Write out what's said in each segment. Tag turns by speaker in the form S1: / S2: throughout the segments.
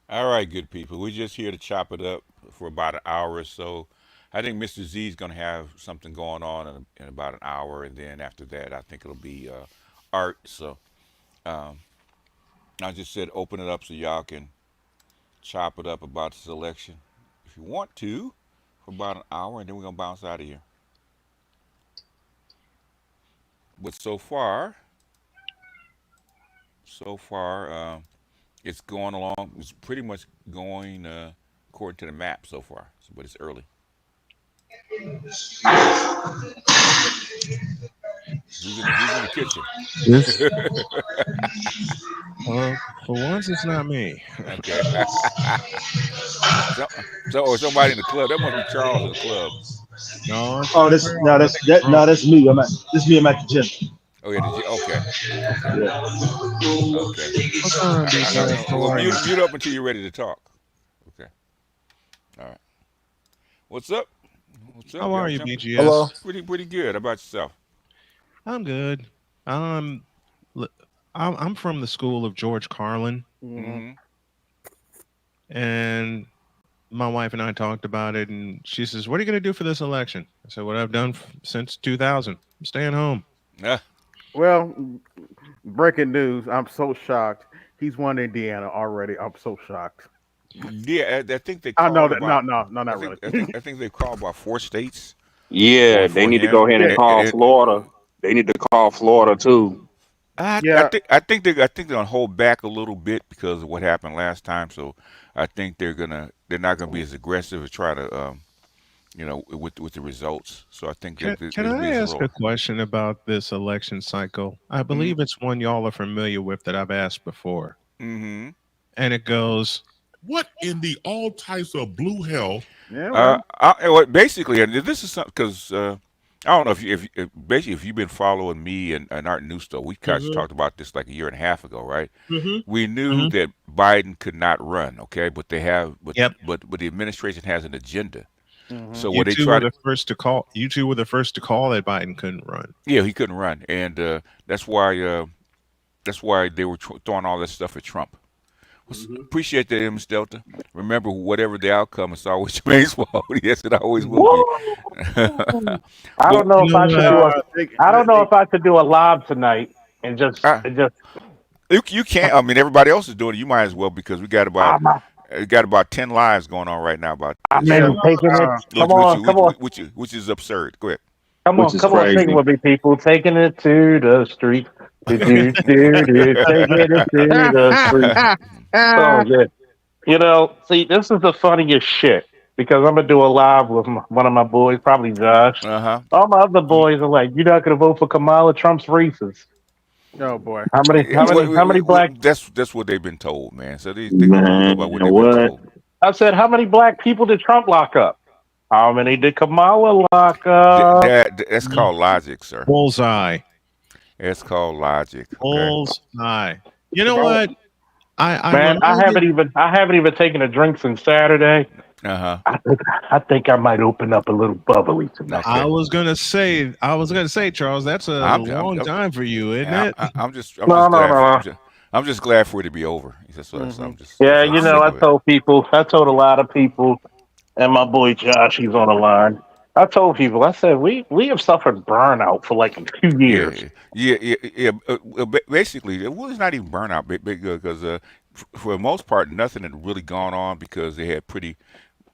S1: All right, good people. We're just here to chop it up for about an hour or so. I think Mr. Z is going to have something going on in about an hour, and then after that, I think it'll be art. So um, I just said open it up so y'all can chop it up about this election if you want to for about an hour, and then we're going to bounce out of here. But so far, it's going along. It's pretty much going according to the map so far, but it's early. Who's in the kitchen?
S2: This, for once, it's not me.
S1: Okay. so, or somebody in the club. That must be Charles in the club.
S2: No, it's
S3: Oh,
S2: the
S3: this
S2: girl
S3: no,
S2: that
S3: that's
S2: is
S3: that no,
S2: drunk.
S3: that's me. This me. I'm at the gym.
S1: Oh yeah, did you? Okay, okay,
S3: Yeah.
S1: okay.
S2: What's going on, BGS? How
S1: Well,
S2: are you?
S1: mute up until you're ready to talk. Okay. All right. What's up? What's up?
S2: How are
S1: Y'all
S2: you,
S1: jumping?
S4: Hello.
S2: BGS?
S1: Pretty good. How about yourself?
S2: I'm good. Um, l- I'm from the school of George Carlin,
S1: Mm-hmm.
S2: and my wife and I talked about it, and she says, "What are you going to do for this election?" I said, "What I've done since 2000. I'm staying home."
S1: Yeah.
S4: Well, breaking news. I'm so shocked. He's won Indiana already. I'm so shocked.
S1: Yeah. I think they
S4: I know
S1: called
S4: that. No,
S1: about.
S4: no, no,
S1: I
S4: not
S1: think
S4: really.
S1: I think I think they called about 4 states
S5: Yeah, they
S1: for
S5: need to go
S1: him.
S5: ahead and
S4: Yeah,
S5: call Florida. They need to call Florida too.
S4: yeah.
S1: I think they're gonna hold back a little bit because of what happened last time. So I think they're not gonna be as aggressive as try to with the results. So I think
S2: Can
S1: that
S2: Can
S1: it'll
S2: I
S1: be a
S2: ask
S1: slower.
S2: a question about this election cycle? I
S1: Mm-hmm.
S2: believe it's one y'all are familiar with that I've asked before,
S1: Mm-hmm.
S2: and it goes,
S6: What in the all types of blue hell?
S4: Yeah. Well.
S1: Basically, and this is something because I don't know if basically if you've been following me and Art News stuff, we kind of
S2: hmm
S1: talked about this like a year and a half ago, right?
S2: hmm
S1: We knew
S2: hmm
S1: that Biden could not run, okay, but they have,
S2: Yep.
S1: but the administration has an agenda.
S4: Hmm.
S1: So
S2: You
S1: what they
S2: two
S1: try
S2: were
S1: to,
S2: the first to call. You two were the first to call that Biden couldn't run.
S1: yeah, he couldn't run, and that's why they were throwing all this stuff at Trump.
S2: hmm
S1: Appreciate that, Ms. Delta. Remember, whatever the outcome, it's always Jermaine's fault. Yes, it always will be.
S5: Woo! I
S1: but
S5: don't know
S2: You
S5: if
S2: know
S5: I should
S2: what?
S5: do a.
S4: They,
S5: I don't know
S4: they,
S5: if I should do a live tonight
S1: uh,
S5: and just.
S1: you can't. I mean, everybody else is doing it. You might as well because
S5: I'm
S1: we got about 10 lives going on right now about
S5: I'm
S1: this.
S4: yeah.
S5: in taking it. Come on, come on,
S1: Which is absurd. Go ahead.
S3: Which is
S5: come on, sing
S3: crazy.
S5: with me, people. Taking it to the street. Taking it to the street. Oh yeah. You know, see, this is the funniest shit because I'm gonna do a live with one of my boys, probably Josh.
S1: Uh huh.
S5: All my other boys are like, "You're not gonna vote for Kamala? Trump's racist."
S4: Oh boy.
S5: How many black?
S1: That's what they've been told, man. So they're gonna have to go
S3: Man,
S1: by what they've been
S3: what?
S1: told.
S5: I said, how many black people did Trump lock up? How many did Kamala lock up?
S1: That's called logic, sir.
S2: Bullseye.
S1: That's called logic. Okay.
S2: Bullseye. You know
S5: Bro,
S2: what? I
S5: man,
S2: remember.
S5: I haven't even taken a drink since Saturday.
S1: Uh-huh.
S5: I think I might open up a little bubbly tonight.
S1: Okay.
S2: I was gonna say, Charles, that's a
S1: I'm, I'm,
S2: long
S1: I'm,
S2: time for you, isn't
S1: I'm
S2: it?
S1: I'm
S5: No,
S1: just
S5: no,
S1: glad.
S5: no.
S1: I'm just glad for it to be over. That's what
S4: Mm-hmm.
S5: Yeah,
S1: I'm
S5: you
S1: sick
S5: know,
S1: of it.
S5: I told a lot of people, and my boy Josh, he's on the line. I told people, I said, we have suffered burnout for like 2 years.
S1: Yeah. Basically, it was not even burnout because for the most part, nothing had really gone on because they had pretty,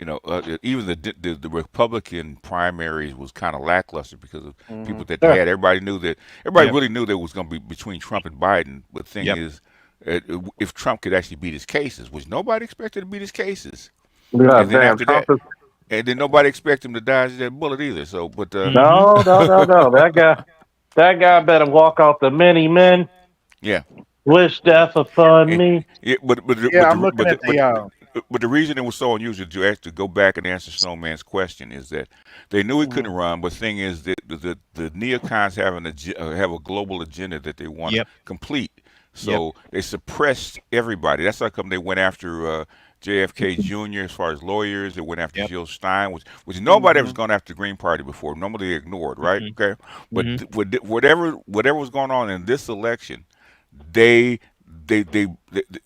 S1: even the Republican primaries was kind of lackluster because of
S4: Mm-hmm.
S1: people that they
S5: Yeah,
S1: had. Everybody
S2: Yep.
S1: really knew that it was going to be between Trump and Biden. But the thing
S2: Yep.
S1: is, if Trump could actually beat his cases, which nobody expected to beat his cases,
S5: yeah,
S1: and then
S5: damn,
S1: after
S5: Trump
S1: that,
S5: is
S1: and then nobody expected him to dodge that bullet either. So, but
S2: Hmm.
S5: no, no, no, no. That guy better walk out the many men.
S1: yeah.
S5: Wish death upon
S1: Eh,
S5: me.
S1: Yeah,
S4: Yeah, I'm looking at the.
S1: but the reason it was so unusual to actually go back and answer Snowman's question is that they knew he couldn't
S4: Mhm.
S1: run. But the thing is that the neocons have a global agenda that they want to
S2: Yep.
S1: complete.
S2: Yep.
S1: So they suppressed everybody. That's how come they went after JFK Jr. as far as lawyers. They went after
S2: Yep.
S1: Jill Stein, which nobody ever
S4: Mhm.
S1: has gone after the Green Party before. Normally they ignored, right?
S2: Hmm.
S1: Okay, but
S2: Hmm.
S1: whatever was going on in this election, they they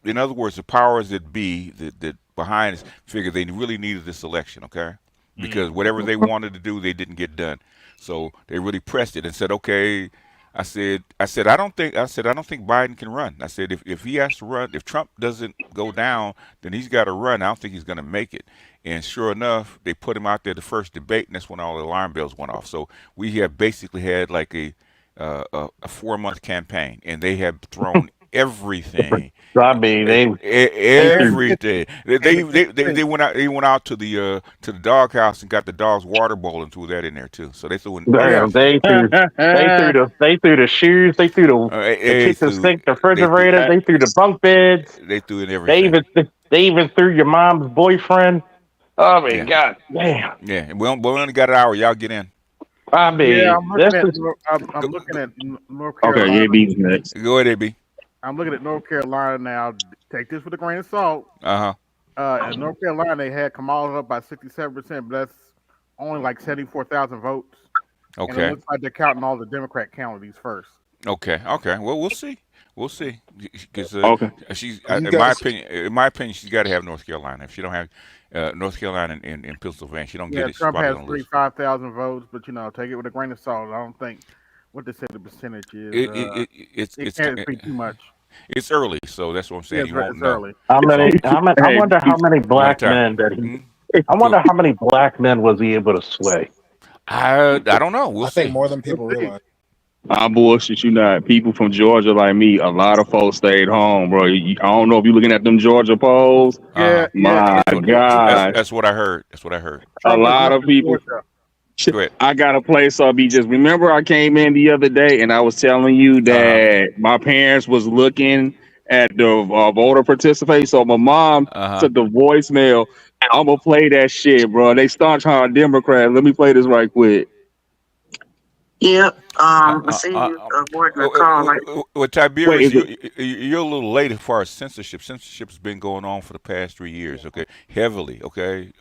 S1: in other words, the powers that be that behind us figured they really needed this election, okay? Because
S2: Hmm.
S1: whatever they wanted to do, they didn't get done. So they really pressed it and said, okay. I don't think Biden can run. I said if he has to run, if Trump doesn't go down, then he's got to run. I don't think he's going to make it. And sure enough, they put him out there the first debate, and that's when all the alarm bells went off. So we have basically had like a 4 month campaign, and they have thrown everything,
S5: I mean, they threw
S1: everything.
S4: And the
S1: They went out to the doghouse and got the dog's water bowl and threw that in there too. So they threw in
S4: yeah,
S5: damn, they threw the shoes, they threw the
S1: they
S5: kitchen
S1: threw
S5: sink, the
S1: they threw
S5: refrigerator, they threw the bunk beds,
S1: they threw in
S5: they
S1: everything.
S5: even they even threw your mom's boyfriend. I mean,
S1: Yeah,
S5: god damn.
S1: yeah. And we only got an hour. Y'all get in.
S5: I
S4: yeah.
S5: mean, this is
S1: Go
S4: I'm looking at North
S7: Okay,
S4: Carolina.
S7: yeah, beats next.
S1: go ahead, AB.
S4: I'm looking at North Carolina now. Take this with a grain of salt.
S1: Uh huh.
S4: In North Carolina, they had Kamala up by 67%, but that's only like 74,000 votes. And it
S1: Okay.
S4: looks like they're counting all the Democrat counties first.
S1: Okay. Well, we'll see. We'll see. Because
S7: Okay.
S1: she's,
S7: You guys,
S1: in my opinion, she's got to have North Carolina. If she don't have North Carolina and Pennsylvania, she don't get
S4: Yeah,
S1: it. She's
S4: Trump
S1: probably
S4: has
S1: gonna lose.
S4: 35,000 votes, but take it with a grain of salt. I don't think what they say the percentage is. It can't be too much.
S1: It's early, so that's what I'm
S4: Yeah,
S1: saying. You won't
S4: it's
S1: know.
S4: early.
S1: So,
S5: I
S7: hey,
S5: wonder how
S7: beats,
S5: many
S1: go ahead,
S5: black
S1: Ty.
S5: men that
S1: Hmm?
S5: I
S1: Go.
S5: wonder how many black men was he able to sway.
S1: I don't know. We'll
S8: I think
S1: see.
S8: more than
S4: We'll
S8: people
S4: see.
S8: realize.
S7: I bullshit you not. People from Georgia like me, a lot of folks stayed home, bro. I don't know if you're looking at them Georgia polls.
S1: Uh huh.
S4: Yeah.
S7: My God,
S1: That's what I heard. That's what I heard.
S7: a
S4: Trump is
S7: lot
S4: up
S7: of
S4: in
S7: people.
S4: Georgia.
S1: Go ahead.
S7: I got a place, so be just remember I came in the other day and I was telling you
S1: Uh huh.
S7: that my parents was looking at the voter participation. So my mom
S1: Uh huh.
S7: took the voicemail. I'm gonna play that shit, bro. They staunch hard Democrat. Let me play this right quick.
S9: Yep.
S1: Uh,
S9: I
S1: uh,
S9: see
S1: uh,
S9: you
S1: uh,
S9: avoiding a call. Like,
S1: Well,
S7: Wait,
S1: Tiberius,
S7: is it?
S1: you're a little late as far as censorship. Censorship has been going on for the past 3 years, okay, heavily, okay.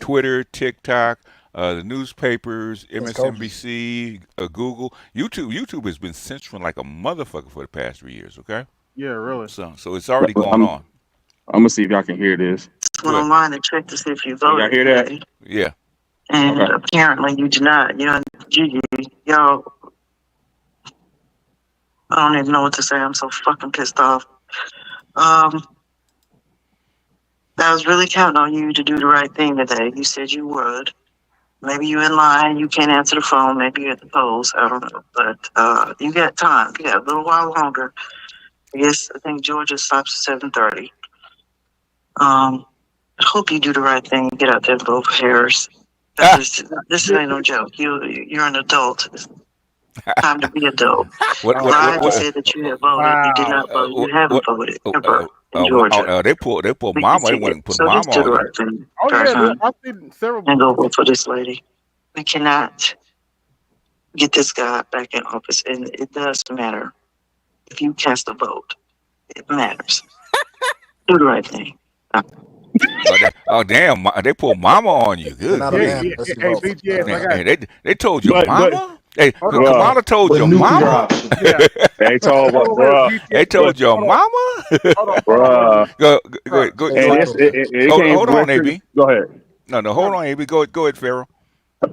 S1: Twitter, TikTok, the newspapers,
S8: Since COVID.
S1: MSNBC, Google, YouTube has been censoring like a motherfucker for the past 3 years, okay.
S4: Yeah, really.
S1: So it's already going
S7: I'm
S1: on.
S7: gonna see if y'all can hear this.
S9: went
S1: Good,
S9: online and checked to see if you
S7: Can y'all
S9: voted
S7: hear that?
S9: today,
S1: yeah.
S9: and
S7: Okay.
S9: apparently you did not. Y'all, I don't even know what to say. I'm so fucking pissed off. Um, I was really counting on you to do the right thing today. You said you would. Maybe you in line. You can't answer the phone. Maybe you're at the polls. I don't know. But you got time. You got a little while longer. I think Georgia stops at 7:30. I hope you do the right thing. Get out there and vote for Harris. This ain't no joke. You're an adult. It's time to be adult.
S1: What
S9: You
S8: Oh,
S1: what
S9: lied
S1: what
S9: and
S8: wow.
S9: said that you had voted. You did
S4: Wow.
S9: not vote. You haven't voted
S1: oh,
S9: ever in Georgia.
S1: they pulled
S9: We can
S1: mama. They
S9: see
S1: went
S9: it.
S1: and put
S9: So just
S1: mama
S9: do
S1: on
S9: the
S1: there.
S9: right thing,
S4: Oh yeah,
S9: Tarzan,
S4: I've seen several.
S9: and go vote for this lady. We cannot get this guy back in office, and it does matter if you cast a vote. It matters. Do the right thing.
S1: Oh damn! They pulled mama on you.
S8: You're
S1: Good
S8: not a
S4: Yeah,
S8: man
S1: grief.
S4: yeah,
S8: unless
S4: yeah.
S8: you
S4: Hey,
S8: vote for the
S4: BTS, I
S1: Man,
S8: president.
S4: got.
S1: man, they told your
S7: but
S1: mama. Hey,
S4: Hold on,
S7: bruh,
S1: Kamala told
S3: When
S1: your
S3: nuke
S1: mama.
S3: drops.
S4: yeah.
S7: they told,
S4: Wait,
S7: bruh,
S1: They
S4: BTS.
S1: told your
S4: Hold on,
S1: mama.
S4: hold on.
S7: bruh,
S1: Go.
S8: Hey,
S7: and
S1: So,
S8: Elijah.
S7: it
S1: hold,
S7: came
S1: hold on,
S7: breaking.
S1: AB.
S7: Go ahead.
S1: No,
S4: No,
S1: hold on, AB. Go ahead, Pharaoh.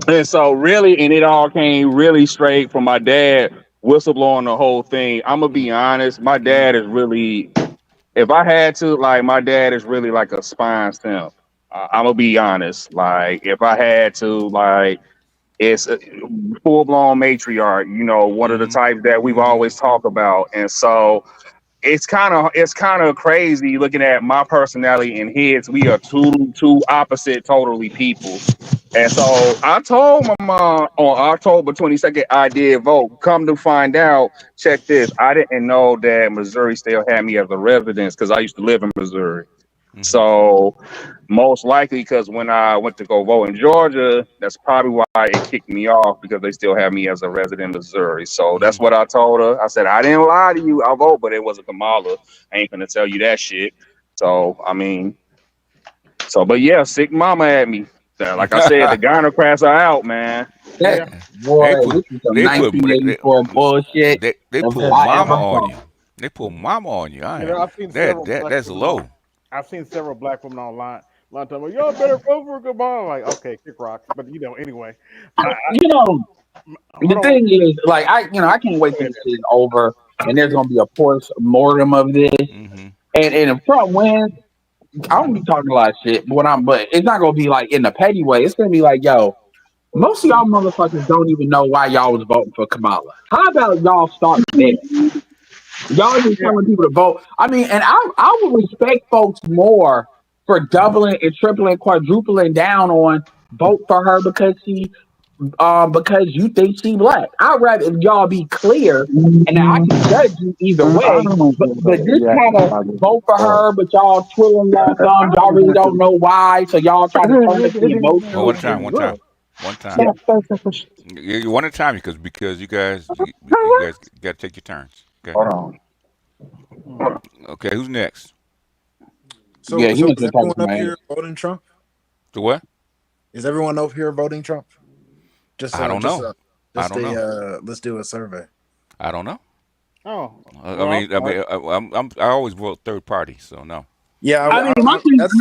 S7: And so really, and it all came really straight from my dad whistleblowing the whole thing. I'm gonna be honest, my
S1: Mm-hmm.
S7: dad is really, if I had to, like, my dad is really like a spine simp. I'm gonna be honest. Like, if I had to, like, it's a full blown matriarch. You know, one of the
S1: Mm-hmm.
S7: types that we've
S1: Mm-hmm.
S7: always talked about, and so it's kind of crazy looking at my personality and his. We are two opposite totally people. And so I told my mom on October 22nd I did vote. Come to find out, check this. I didn't know that Missouri still had me as a resident because I used to live in Missouri.
S1: Mm-hmm.
S7: So most likely, because when I went to go vote in Georgia, that's probably why it kicked me off because they still have me as a resident of Missouri. So
S1: Mm-hmm.
S7: that's what I told her. I said, I didn't lie to you. I vote, but it wasn't Kamala. I ain't gonna tell you that shit. So I mean, but yeah, sick mama at me. Like I said, the gynocrats are out, man.
S4: yeah.
S10: That boy,
S1: they put
S10: this is some
S1: they put
S10: 1984 bullshit
S1: they
S10: if
S1: pull
S10: I
S1: mama
S10: ever
S1: on
S10: saw.
S1: you. They pull mama on you.
S4: You
S1: I
S4: know, I've seen
S1: that
S4: several
S1: that
S4: black
S1: that's
S4: women on.
S1: low.
S4: I've seen several black women online. A lot of time, y'all better vote for Kamala. Like, okay, kick rocks. But anyway.
S10: You know,
S4: Hold
S10: the
S4: on.
S10: thing is, like, I can't wait
S4: Go
S10: till
S4: ahead,
S10: this shit is over, and there's gonna be a post mortem of this.
S1: Mm-hmm.
S10: And if Trump wins, I'm gonna be talking a lot of shit. But it's not gonna be like in a petty way. It's gonna be like, yo, most of y'all motherfuckers don't even know why y'all was voting for Kamala. How about y'all start there? Y'all just
S4: Yeah,
S10: telling people to vote. I mean, and I would respect folks more for doubling and tripling, quadrupling down on vote for her because you think she black. I'd rather if y'all be clear and I can judge you either
S7: I
S10: way.
S7: don't
S10: But
S7: know.
S10: this
S7: Yeah,
S10: kind of vote for her, but y'all twiddling y'all thumbs, y'all really don't know why, so y'all try to turn it to
S1: Well,
S10: emotional shit.
S1: one time,
S10: Yeah.
S1: one at a time because you guys got to take your turns. Okay,
S7: Hold on.
S1: okay. Who's next?
S10: Yeah,
S8: So,
S10: he
S8: so
S10: went
S8: is
S10: to talk
S8: everyone
S10: to
S8: up
S10: my ass.
S8: here voting Trump?
S1: The what?
S8: Is everyone up here voting Trump?
S1: I don't know. I
S8: Just
S1: don't know.
S8: let's do a survey.
S1: I don't know.
S4: Oh,
S1: I
S4: well,
S1: mean, I always vote third party, so no.
S8: Yeah,
S10: I mean, my thing,
S8: that's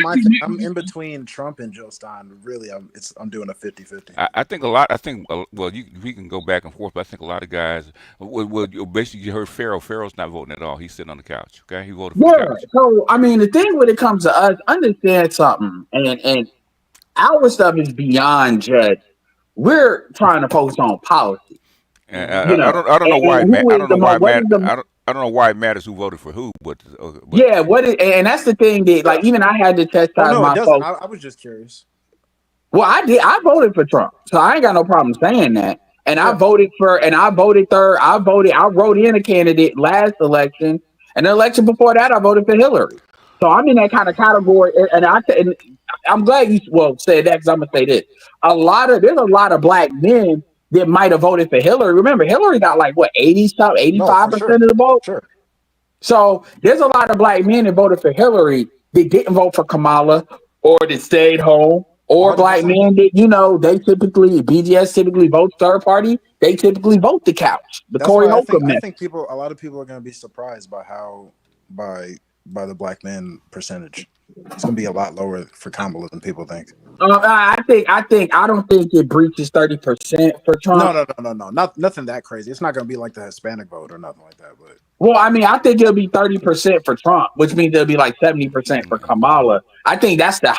S8: my thing. I'm
S10: my
S8: in between Trump and Joe Stein. Really, I'm doing a 50-50.
S1: I think a lot. I think well, we can go back and forth, but I think a lot of guys. Well, basically, you heard Pharaoh. Pharaoh's not voting at all. He's sitting on the couch. Okay, he voted for the
S10: yeah.
S1: couch.
S10: So I mean, the thing when it comes to us, understand something, and our stuff is beyond just. We're trying to focus on policy,
S1: And
S4: hmm
S1: I don't know why
S10: and
S1: I
S10: who is
S1: don't
S10: the
S1: know why
S10: most,
S1: it
S10: what is
S1: matter.
S10: the,
S1: I don't know why it matters who voted for who, but
S10: yeah, what is, and that's the thing that, like, even I had to
S8: Oh
S10: chastise
S8: no, it
S10: my
S8: doesn't.
S10: folks.
S8: I was just curious.
S10: Well, I voted for Trump, so I ain't got no problem saying that. And
S8: Yeah,
S10: I voted third. I wrote in a candidate last election, and the election before that, I voted for Hillary. So I'm in that kind of category, and I'm glad you said that because I'm gonna say this: there's a lot of black men that might have voted for Hillary. Remember, Hillary got like what 80 something,
S8: no, for
S10: 85%
S8: sure,
S10: of the vote.
S8: sure.
S10: So there's a lot of black men that voted for Hillary that didn't vote for Kamala or that stayed home, or black
S8: 100%.
S10: men that, they typically, BGS typically votes third party. They typically vote the couch, the
S8: That's
S10: Corey
S8: why
S10: Holcomb
S8: I
S10: method.
S8: think a lot of people are going to be surprised by by by the black men percentage. It's going to be a lot lower for Kamala than people think.
S10: I don't think it breaches 30% for Trump.
S8: No. Nothing that crazy. It's not going to be like the Hispanic vote or nothing like that. But
S10: Well, I mean, I think it'll be 30% for Trump, which means it'll be like 70% for Kamala. I think that's the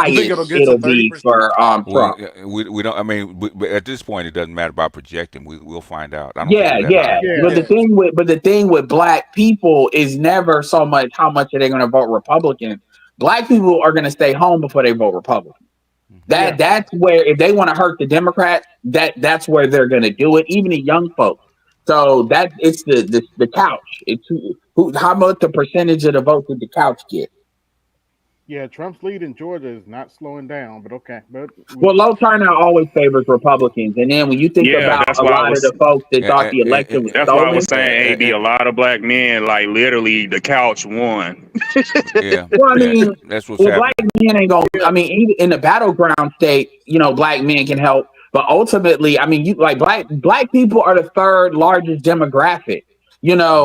S8: you think
S10: highest
S8: it'll get to
S10: it'll be
S8: 30%?
S10: for
S1: well,
S10: Trump.
S1: we don't. I mean, but at this point, it doesn't matter about projecting. We'll find out. I don't think
S10: Yeah,
S1: we're that
S10: yeah.
S1: high.
S4: yeah,
S10: But
S8: Yeah.
S10: the thing with black people is never so much how much are they going to vote Republican. Black people are going to stay home before they vote Republican.
S4: yeah,
S10: That's where if they want to hurt the Democrats, that's where they're going to do it. Even the young folks. So it's the couch. It's how much the percentage of the vote did the couch get.
S4: Yeah, Trump's lead in Georgia is not slowing down, but okay. But
S10: Well, low turnout always favors Republicans, and then when you think
S7: Yeah,
S10: about
S7: that's
S10: a
S7: why I
S10: lot of
S7: was.
S10: the folks that thought the election was
S1: And,
S7: That's why I was
S10: stolen,
S7: saying, AB. A
S1: and,
S7: lot of black men, like literally, the couch won.
S1: yeah,
S10: well, I
S1: yeah,
S10: mean,
S1: that's what's
S10: well, black
S1: happening.
S10: men ain't gonna.
S4: yeah,
S10: I mean, even in the battleground state, black men can help, but ultimately, I mean, you like black people are the third largest demographic.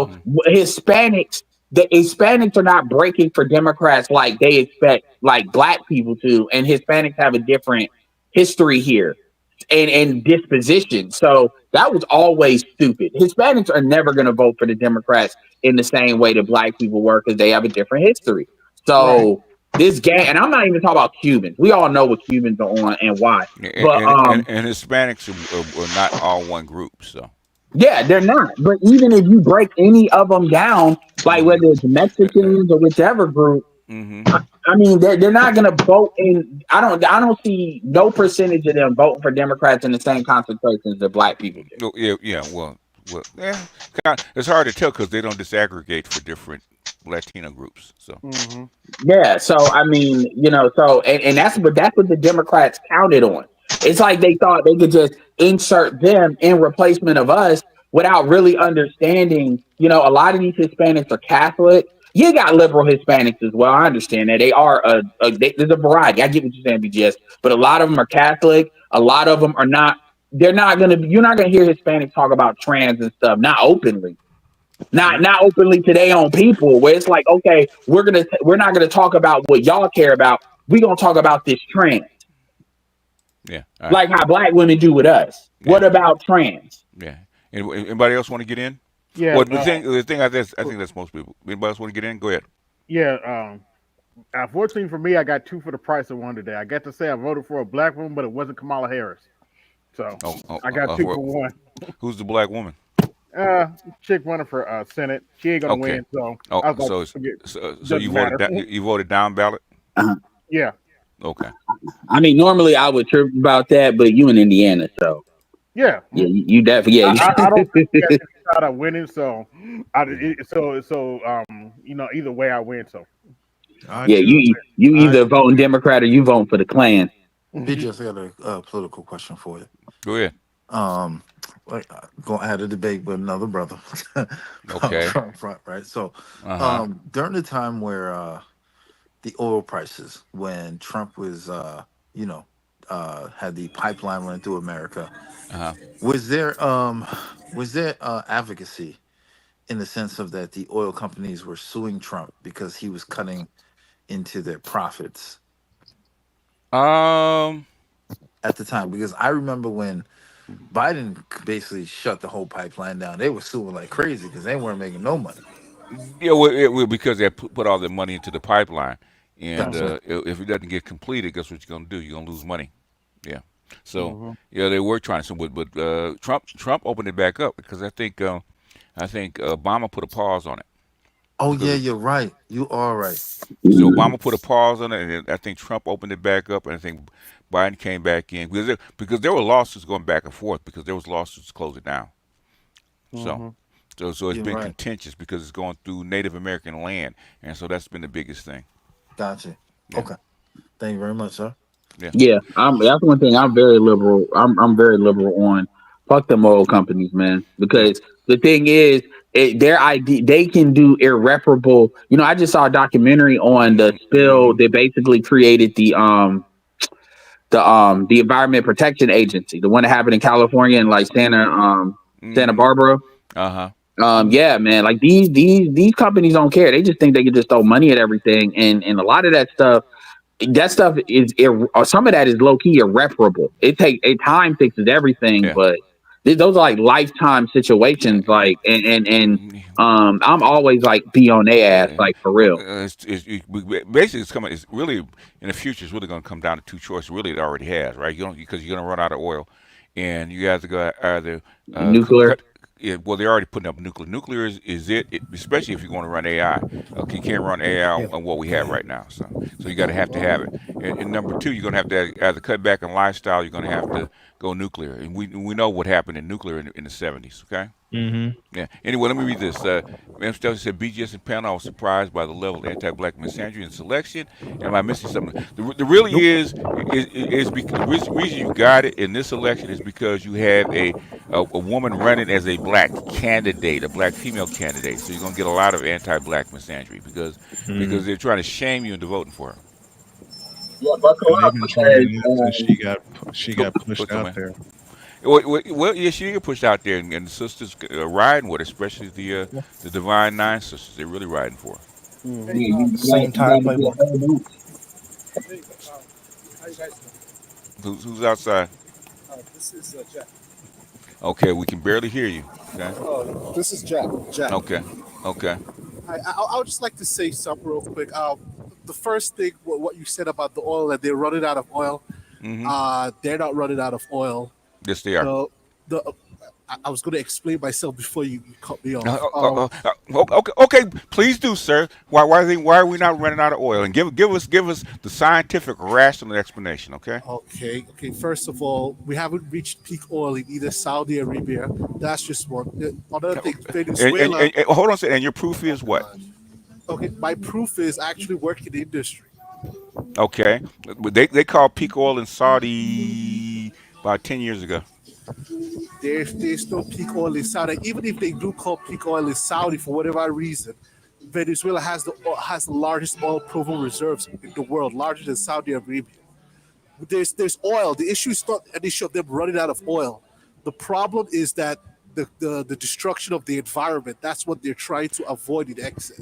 S1: Hmm.
S10: Hispanics. The Hispanics are not breaking for Democrats like they expect, like black people to, and Hispanics have a different history here and disposition. So that was always stupid. Hispanics are never going to vote for the Democrats in the same way that black people were because they have a different history.
S4: right.
S10: So this game, and I'm not even talking about Cubans. We all know what Cubans are on and why.
S1: And,
S10: But
S1: and Hispanics are not all one group. So.
S10: yeah, they're not. But even if you break any of them down, like
S1: Hmm.
S10: whether it's Mexicans or whichever group,
S1: Hmm.
S10: I mean, they're not going to vote in. I don't see no percentage of them voting for Democrats in the same concentrations that black people do.
S1: Oh, yeah, yeah. Well, yeah. It's hard to tell because they don't disaggregate for different Latino groups. So.
S4: Mm-hmm.
S10: Yeah, so I mean, and that's what the Democrats counted on. It's like they thought they could just insert them in replacement of us without really understanding. A lot of these Hispanics are Catholic. You got liberal Hispanics as well. I understand that they are there's a variety. I get what you're saying, BGS, but a lot of them are Catholic. A lot of them are not. They're not gonna. You're not gonna hear Hispanics talk about trans and stuff, not openly. Not openly to their own people, where it's like, okay, we're not gonna talk about what y'all care about. We're gonna talk about this trans,
S1: Yeah. All right.
S10: like how black women do with us.
S1: Yeah.
S10: What about trans?
S1: Yeah. Anybody else want to get in?
S4: Yeah,
S1: Well, the thing I think that's most people. Anybody else want to get in? Go ahead.
S4: yeah. Unfortunately for me, I got two for the price of one today. I got to say I voted for a black woman, but it wasn't Kamala Harris. So
S1: Oh, oh,
S4: I got two for one.
S1: who's the black woman?
S4: Chick running for Senate. She ain't gonna
S1: Okay.
S4: win, so
S1: Oh,
S4: I was like,
S1: so
S4: forget.
S1: so you
S4: Doesn't
S1: voted
S4: matter.
S1: down, you voted down ballot?
S10: Uh-huh.
S4: Yeah,
S1: Okay.
S10: I mean, normally I would trip about that, but you in Indiana, so
S4: yeah.
S10: yeah, you definitely
S4: I don't think we got
S10: yeah.
S4: any shot at winning, so either way I win. So
S2: I
S10: Yeah,
S2: do.
S10: you
S2: I
S10: either voting Democrat or you voting for the Klan.
S8: BGS, I got a political question for you.
S1: Go ahead.
S8: Um, going I had a debate with another brother
S1: Okay.
S8: front, right? So,
S1: Uh huh.
S8: during the time where the oil prices, when Trump was, had the pipeline running through America,
S1: Uh huh.
S8: was there advocacy in the sense of that the oil companies were suing Trump because he was cutting into their profits
S1: Um.
S8: at the time? Because I remember when Biden basically shut the whole pipeline down, they were suing like crazy because they weren't making no money.
S1: Yeah. Because they put all their money into the pipeline, and
S8: Gotcha.
S1: if it doesn't get completed, guess what you're gonna do? You're gonna lose money. Yeah. So
S4: hmm
S1: yeah, they were trying to, but Trump opened it back up because I think Obama put a pause on it
S8: Oh
S1: because
S8: yeah, you're right. You are right.
S1: so Obama put a pause on it, and then I think Trump opened it back up, and I think Biden came back in because there were lawsuits going back and forth because there was lawsuits to close it down. So
S4: hmm
S1: so it's
S8: You're
S1: been
S8: right.
S1: contentious because it's going through Native American land, and so that's been the biggest thing.
S8: Gotcha.
S1: Yeah,
S8: Okay. Thank you very much, sir.
S1: yeah,
S10: Yeah, that's one thing I'm very liberal. I'm very liberal on. Fuck them oil companies, man.
S1: yeah.
S10: Because the thing is, their idea they can do irreparable. I just saw a documentary on the spill
S1: Mm-hmm.
S10: that basically created the Environment Protection Agency, the one that happened in California and like Santa
S1: Mm-hmm.
S10: Barbara.
S1: Uh huh.
S10: Yeah, man. Like these companies don't care. They just think they can just throw money at everything, and a lot of that stuff is or some of that is low key irreparable. A time fixes everything,
S1: Yeah.
S10: but those are like lifetime situations.
S1: Yeah.
S10: Like and I'm always like be on their ass,
S1: Yeah.
S10: like for
S1: Well,
S10: real.
S1: basically, it's coming. It's really in the future. It's really going to come down to two choices. Really, it already has, right? You don't because you're going to run out of oil, and you have to go either
S10: Nuclear.
S1: cut. Yeah, well, they're already putting up nuclear. Nuclear is especially if you're going to run AI. Okay, you can't run AI on what we have right now. So you got to have it. And number two, you're going to have to either cut back on lifestyle. You're going to have to go nuclear. And we know what happened in nuclear in the 70s. Okay.
S2: Mm-hmm.
S1: Yeah. Anyway, let me read this. Ma'am Stelzy said, BGS and panel, I was surprised by the level of anti-black misandry in selection. Am I missing something? The really
S2: Nope.
S1: the reason you got it in this election is because you have a woman running as a black candidate, a black female candidate. So you're gonna get a lot of anti-black misandry because
S2: Mm.
S1: they're trying to shame you into voting for her.
S10: Yeah, buckle
S2: And they've
S10: up
S2: been trying
S10: because
S2: that since she
S1: Go,
S2: got pushed
S1: what's up,
S2: out
S1: man?
S2: there.
S1: Well, yeah, she get pushed out there, and the sisters riding with her, especially the Divine Nine sisters. They're really riding for her.
S10: yeah,
S4: Mm-hmm.
S10: you got to get her boots.
S1: Who's outside? Okay, we can barely hear you. Okay, okay, okay. Mm-hmm. Yes, they are. Okay, okay. Please do, sir. Why are we not running out of oil? And give us the scientific, rational explanation. Okay. And hold on a second. And your proof is what? Okay. They called peak oil in Saudi about 10 years ago.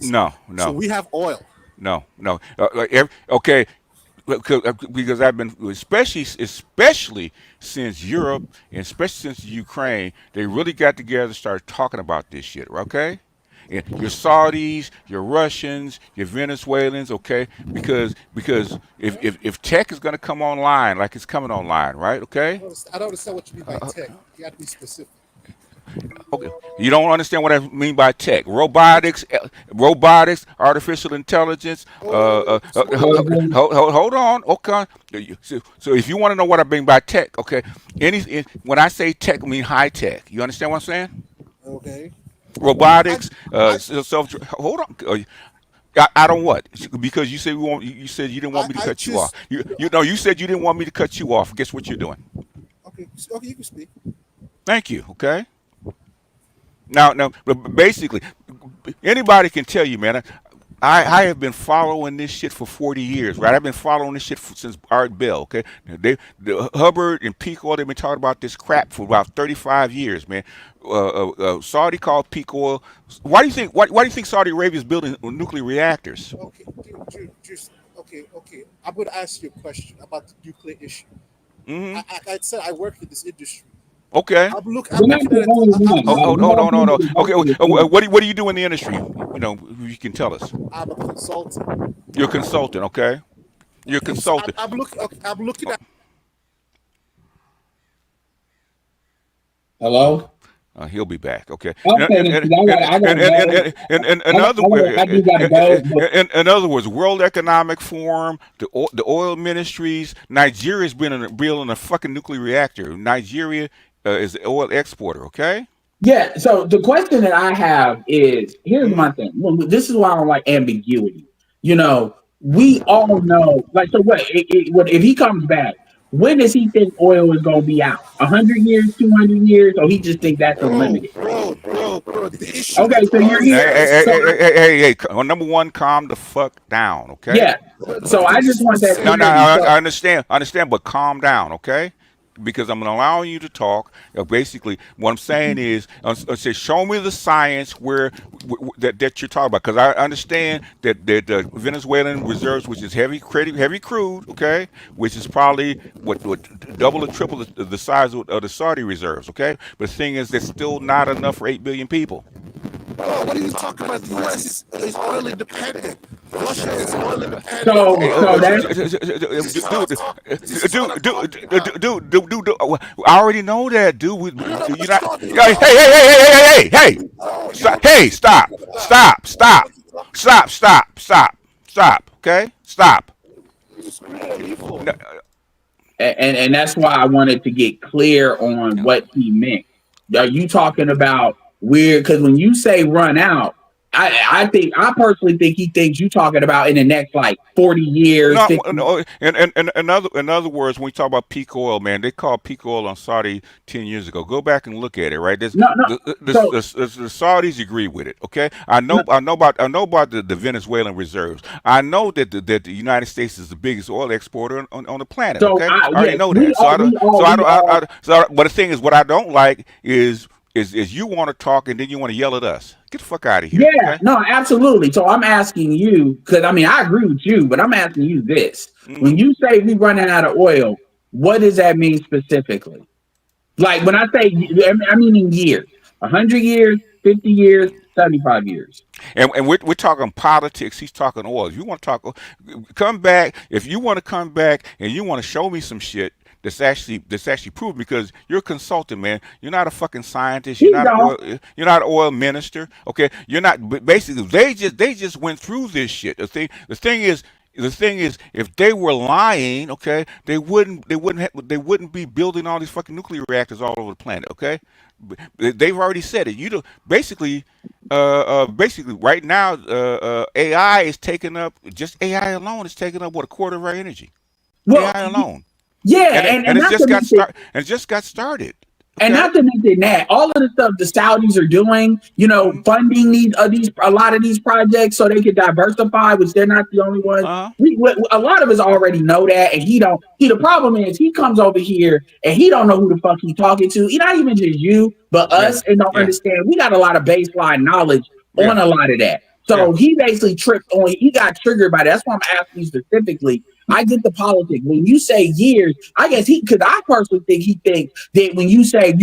S1: No, no, no. Okay, because I've been especially since Europe and especially since Ukraine, they really got together and started talking about this shit. Okay, and your Saudis, your Russians, your Venezuelans. Okay, because if tech is going to come online like it's coming online, right? Okay. Okay, you don't understand what I mean by tech. Robotics, artificial intelligence. Hold on. Okay. So if you want to know what I mean by tech, okay, when I say tech, I mean high tech. You understand what I'm saying? Robotics, self. Hold on. I don't what? Because you said we want. You said you didn't want me to cut you off. You know you said you didn't want me to cut you off. Guess what you're doing? Thank you. Okay. Now, but basically, anybody can tell you, man. I have been following this shit for 40 years, right? I've been following this shit since Art Bell, okay? Hubbard and peak oil, they've been talking about this crap for about 35 years, man. Saudi called peak oil. Why do you think Saudi Arabia is building nuclear reactors? Hmm. Okay.
S10: We're not the only one.
S1: Oh,
S10: Like,
S1: hold,
S10: we
S1: hold
S10: got
S1: on, hold on.
S10: people
S1: Okay,
S10: working with
S1: what do you do in the industry? If you can tell us. You're a consultant, okay? You're a consultant.
S10: Hello.
S1: He'll be back. Okay.
S10: Okay, then, 'cause I gotta go. I do gotta go. But
S1: In other words, World Economic Forum, the oil ministries, Nigeria's been building a fucking nuclear reactor. Nigeria is an oil exporter. Okay.
S10: yeah, so the question that I have is here's
S1: Hmm.
S10: my thing. Well, this is why I don't like ambiguity. We all know, like, so what if he comes back? When does he think oil is gonna be out? 100 years, 200 years, or he just think that's unlimited? Okay, so you're
S1: Hey,
S10: here.
S1: hey,
S10: So
S1: hey, hey, hey, hey, hey, number one, calm the fuck down. Okay.
S10: yeah, so I just want that
S1: No, no,
S10: clarity.
S1: I
S10: So
S1: understand, but calm down, okay? Because I'm allowing you to talk. Basically, what I'm saying is, I say, show me the science that you're talking about. Because I understand that the Venezuelan reserves, which is heavy crude, okay, which is probably what double or triple the size of the Saudi reserves, okay. But the thing is, there's still not enough for 8 billion people.
S10: so that's
S1: Dude, I already know that, dude. You not, hey, stop, okay, stop. No,
S10: and that's why I wanted to get clear on
S1: no.
S10: what he meant. Are you talking about we're because when you say run out, I personally think he thinks you talking about in the next like 40 years,
S1: No,
S10: 50.
S1: no, and in other words, when we talk about peak oil, man, they called peak oil on Saudi 10 years ago. Go back and look at it, right? There's,
S10: No, no. So
S1: the Saudis agree with it. Okay,
S10: no,
S1: I know about the Venezuelan reserves. I know that the United States is the biggest oil exporter on the planet.
S10: so
S1: Okay, I already
S10: yes,
S1: know that. So I don't.
S10: we all.
S1: But the thing is, what I don't like is you want to talk and then you want to yell at us. Get the fuck out of here.
S10: Yeah,
S1: Okay.
S10: no, absolutely. So I'm asking you because I mean I agree with you, but I'm asking you this:
S1: Hmm.
S10: when you say we running out of oil, what does that mean specifically? Like when I say, I mean in years, 100 years, 50 years, 75 years.
S1: And we're talking politics. He's talking oil. If you want to talk, come back. If you want to come back and you want to show me some shit that's actually proven, because you're a consultant, man. You're not a fucking scientist. You're
S10: He
S1: not an
S10: don't.
S1: oil. You're not an oil minister. Okay. You're not. But basically, they just went through this shit. The thing is, if they were lying, okay, they wouldn't be building all these fucking nuclear reactors all over the planet, okay? They've already said it. You do basically right now, AI is taking up, just AI alone is taking up what, a quarter of our energy.
S10: Well,
S1: AI alone,
S10: yeah,
S1: and it,
S10: and
S1: and it
S10: not to
S1: just got
S10: mention,
S1: start and it just got started.
S10: and
S1: Okay.
S10: not to mention that all of the stuff the Saudis are doing,
S1: Hmm.
S10: funding these a lot of these projects so they can diversify, which they're not the only ones.
S1: Uh huh.
S10: A lot of us already know that, and he don't. The problem is he comes over here and he don't know who the fuck he talking to. He not even just you, but
S1: Yeah.
S10: us, and don't
S1: Yeah.
S10: understand. We got a lot of baseline knowledge
S1: Yeah.
S10: on a lot of that.
S1: Yeah.
S10: So he basically tripped on. He got triggered by that. That's why I'm asking you specifically. I get the politics. When you say years, I guess because I personally think he thinks that when you say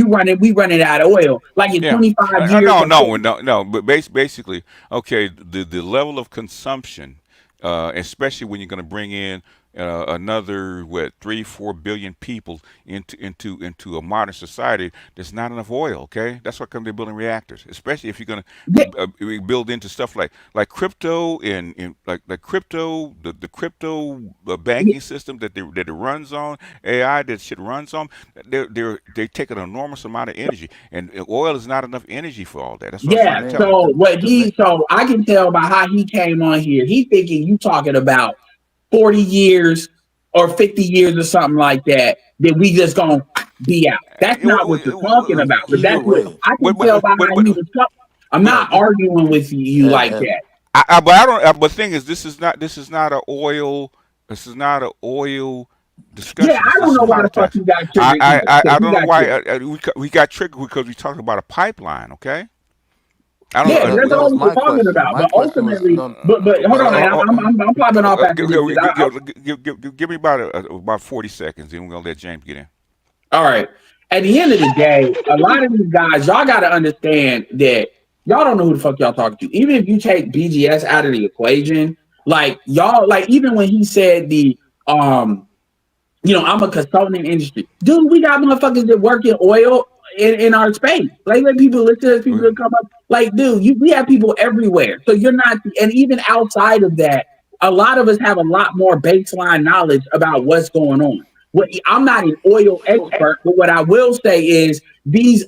S10: we running out of oil, like in
S1: Yeah.
S10: 25 years
S1: No,
S10: or
S1: no,
S10: 40.
S1: no, no. But basically, okay, the level of consumption, especially when you're going to bring in another, what, 3 4 billion people into a modern society, there's not enough oil. Okay, that's why come they're building reactors, especially if you're going
S10: Yeah,
S1: to build into stuff like crypto and like crypto, the crypto
S10: yeah,
S1: banking system that it runs on, AI that shit runs on. They take an enormous amount of energy, and oil is not enough energy for all that. That's what I was trying
S10: yeah.
S1: to tell
S8: Man,
S1: him.
S10: So I can tell by how he came on here, he thinking you talking about 40 years or 50 years or something like that we just gonna be out. That's not what you're talking about. But
S8: either
S10: that's what
S8: way,
S10: I can
S1: But,
S10: tell by
S1: but,
S10: how
S1: but,
S10: he was talking. I'm
S8: yeah,
S10: not arguing with you like
S8: and
S10: that.
S1: but I don't. But the thing is, this is not a oil. This is not a oil
S10: Yeah,
S1: discussion.
S10: I
S1: This
S10: don't
S1: is
S10: know why the fuck
S1: politics.
S10: you got
S1: I
S10: triggered
S1: I
S10: either.
S1: I,
S10: Because
S1: I
S10: he
S1: don't know
S10: got
S1: why
S10: triggered.
S1: we got triggered because we talked about a pipeline. Okay. I don't
S10: Yeah,
S1: know.
S8: that,
S10: that's
S8: that
S10: all
S8: was
S10: we were
S8: my
S10: talking
S8: question.
S10: about.
S8: My
S10: But
S8: question was
S10: ultimately,
S8: no.
S10: but hold on,
S1: Uh,
S10: I'm popping off after this.
S1: give me about 40 seconds, and we're gonna let James get in.
S10: All right. At the end of the day, a lot of these guys, y'all got to understand that y'all don't know who the fuck y'all talking to. Even if you take BGS out of the equation, like y'all, like even when he said um I'm a consultant in industry. Dude, we got motherfuckers that work in oil in our space. Like, let people listen to us, people that come up. Like, dude, we have people everywhere. So you're not, and even outside of that, a lot of us have a lot more baseline knowledge about what's going on. I'm not an oil expert, but what I will say is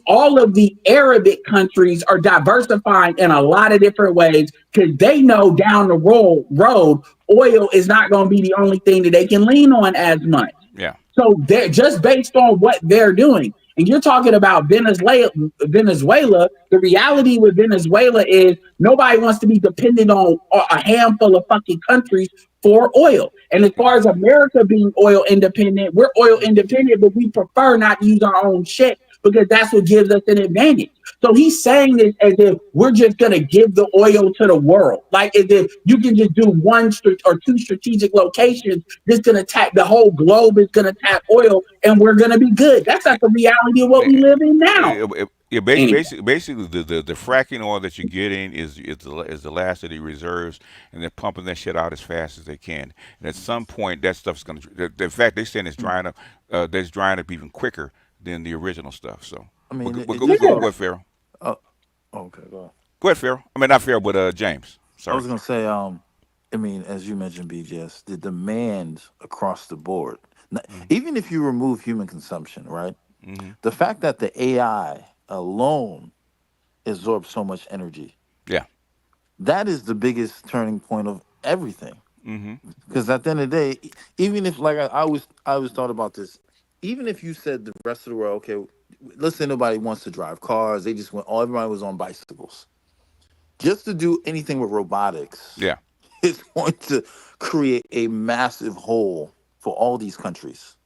S10: all of the Arabic countries are diversifying in a lot of different ways because they know down the road, oil is not going to be the only thing that they can lean on as much.
S1: Yeah.
S10: So they're just based on what they're doing. And you're talking about Venezuela. The reality with Venezuela is nobody wants to be dependent on a handful of fucking countries for oil. And as far as America being oil independent, we're oil independent, but we prefer not to use our own shit because that's what gives us an advantage. So he's saying this as if we're just going to give the oil to the world. Like as if you can just do one or two strategic locations, this going to tap the whole globe is going to tap oil and we're going to be good. That's not the reality of what we live in now.
S1: Yeah,
S10: Anyway,
S1: basically, the fracking oil that you're getting is the last of the reserves, and they're pumping that shit out as fast as they can. And at some point, that stuff's gonna. In fact, they're saying it's drying up. That's drying up even quicker than the original stuff. So,
S8: I mean,
S1: we
S8: it's
S1: go
S10: yeah,
S1: ahead, Pharaoh.
S8: uh, okay. Go on.
S1: Go ahead, Pharaoh. I mean, not Pharaoh, but James.
S8: I
S1: Sorry.
S8: was gonna say, I mean, as you mentioned, BGS, the demand across the board.
S1: Mm-hmm.
S8: Even if you remove human consumption, right?
S1: Mm-hmm.
S8: The fact that the AI alone absorb so much energy.
S1: Yeah.
S8: That is the biggest turning point of everything.
S1: Mm-hmm.
S8: Because at the end of the day, even if like I always thought about this, even if you said the rest of the world, okay, let's say nobody wants to drive cars, they just went, all everybody was on bicycles. Just to do anything with robotics
S1: Yeah.
S8: is going to create a massive hole for all these countries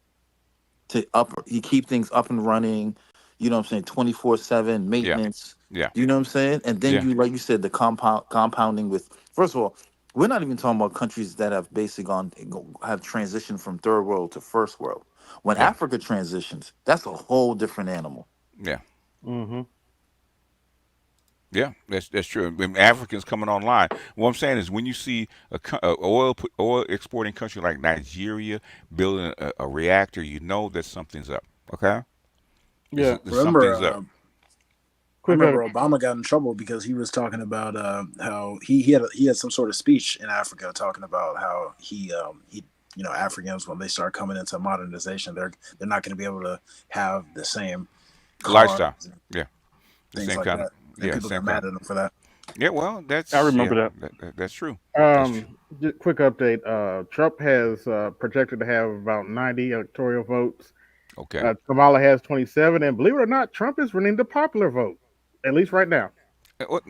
S8: to you keep things up and running, you know what I'm saying, 24/7
S1: Yeah.
S8: maintenance.
S1: Yeah.
S8: You know what I'm saying? And then
S1: Yeah.
S8: you, like you said, the compounding with, first of all, we're not even talking about countries that have basically have transitioned from third world to first world. When
S1: Yeah.
S8: Africa transitions, that's a whole different animal.
S1: Yeah.
S3: Mm-hmm.
S1: Yeah, that's true. When Africans coming online, what I'm saying is when you see a oil exporting country like Nigeria building a reactor, you know that something's up. Okay,
S4: Yeah.
S11: Remember,
S1: something's up.
S11: I
S4: Quick.
S11: remember Obama got in trouble because he was talking about how he had some sort of speech in Africa talking about how he Africans, when they start coming into modernization, they're not going to be able to have the same cars
S1: Lifestyle.
S11: and
S1: Yeah, the
S11: things
S1: same
S11: like
S1: kind of.
S11: that, and
S1: Yeah,
S11: people
S1: same
S11: got
S1: kind.
S11: mad at him for that.
S1: Yeah, well,
S4: I
S1: that's
S4: remember that.
S1: that's true. That's true.
S4: Just quick update. Trump has projected to have about 90 electoral votes.
S1: Okay.
S4: Kamala has 27, and believe it or not, Trump is winning the popular vote, at least right now.
S1: What,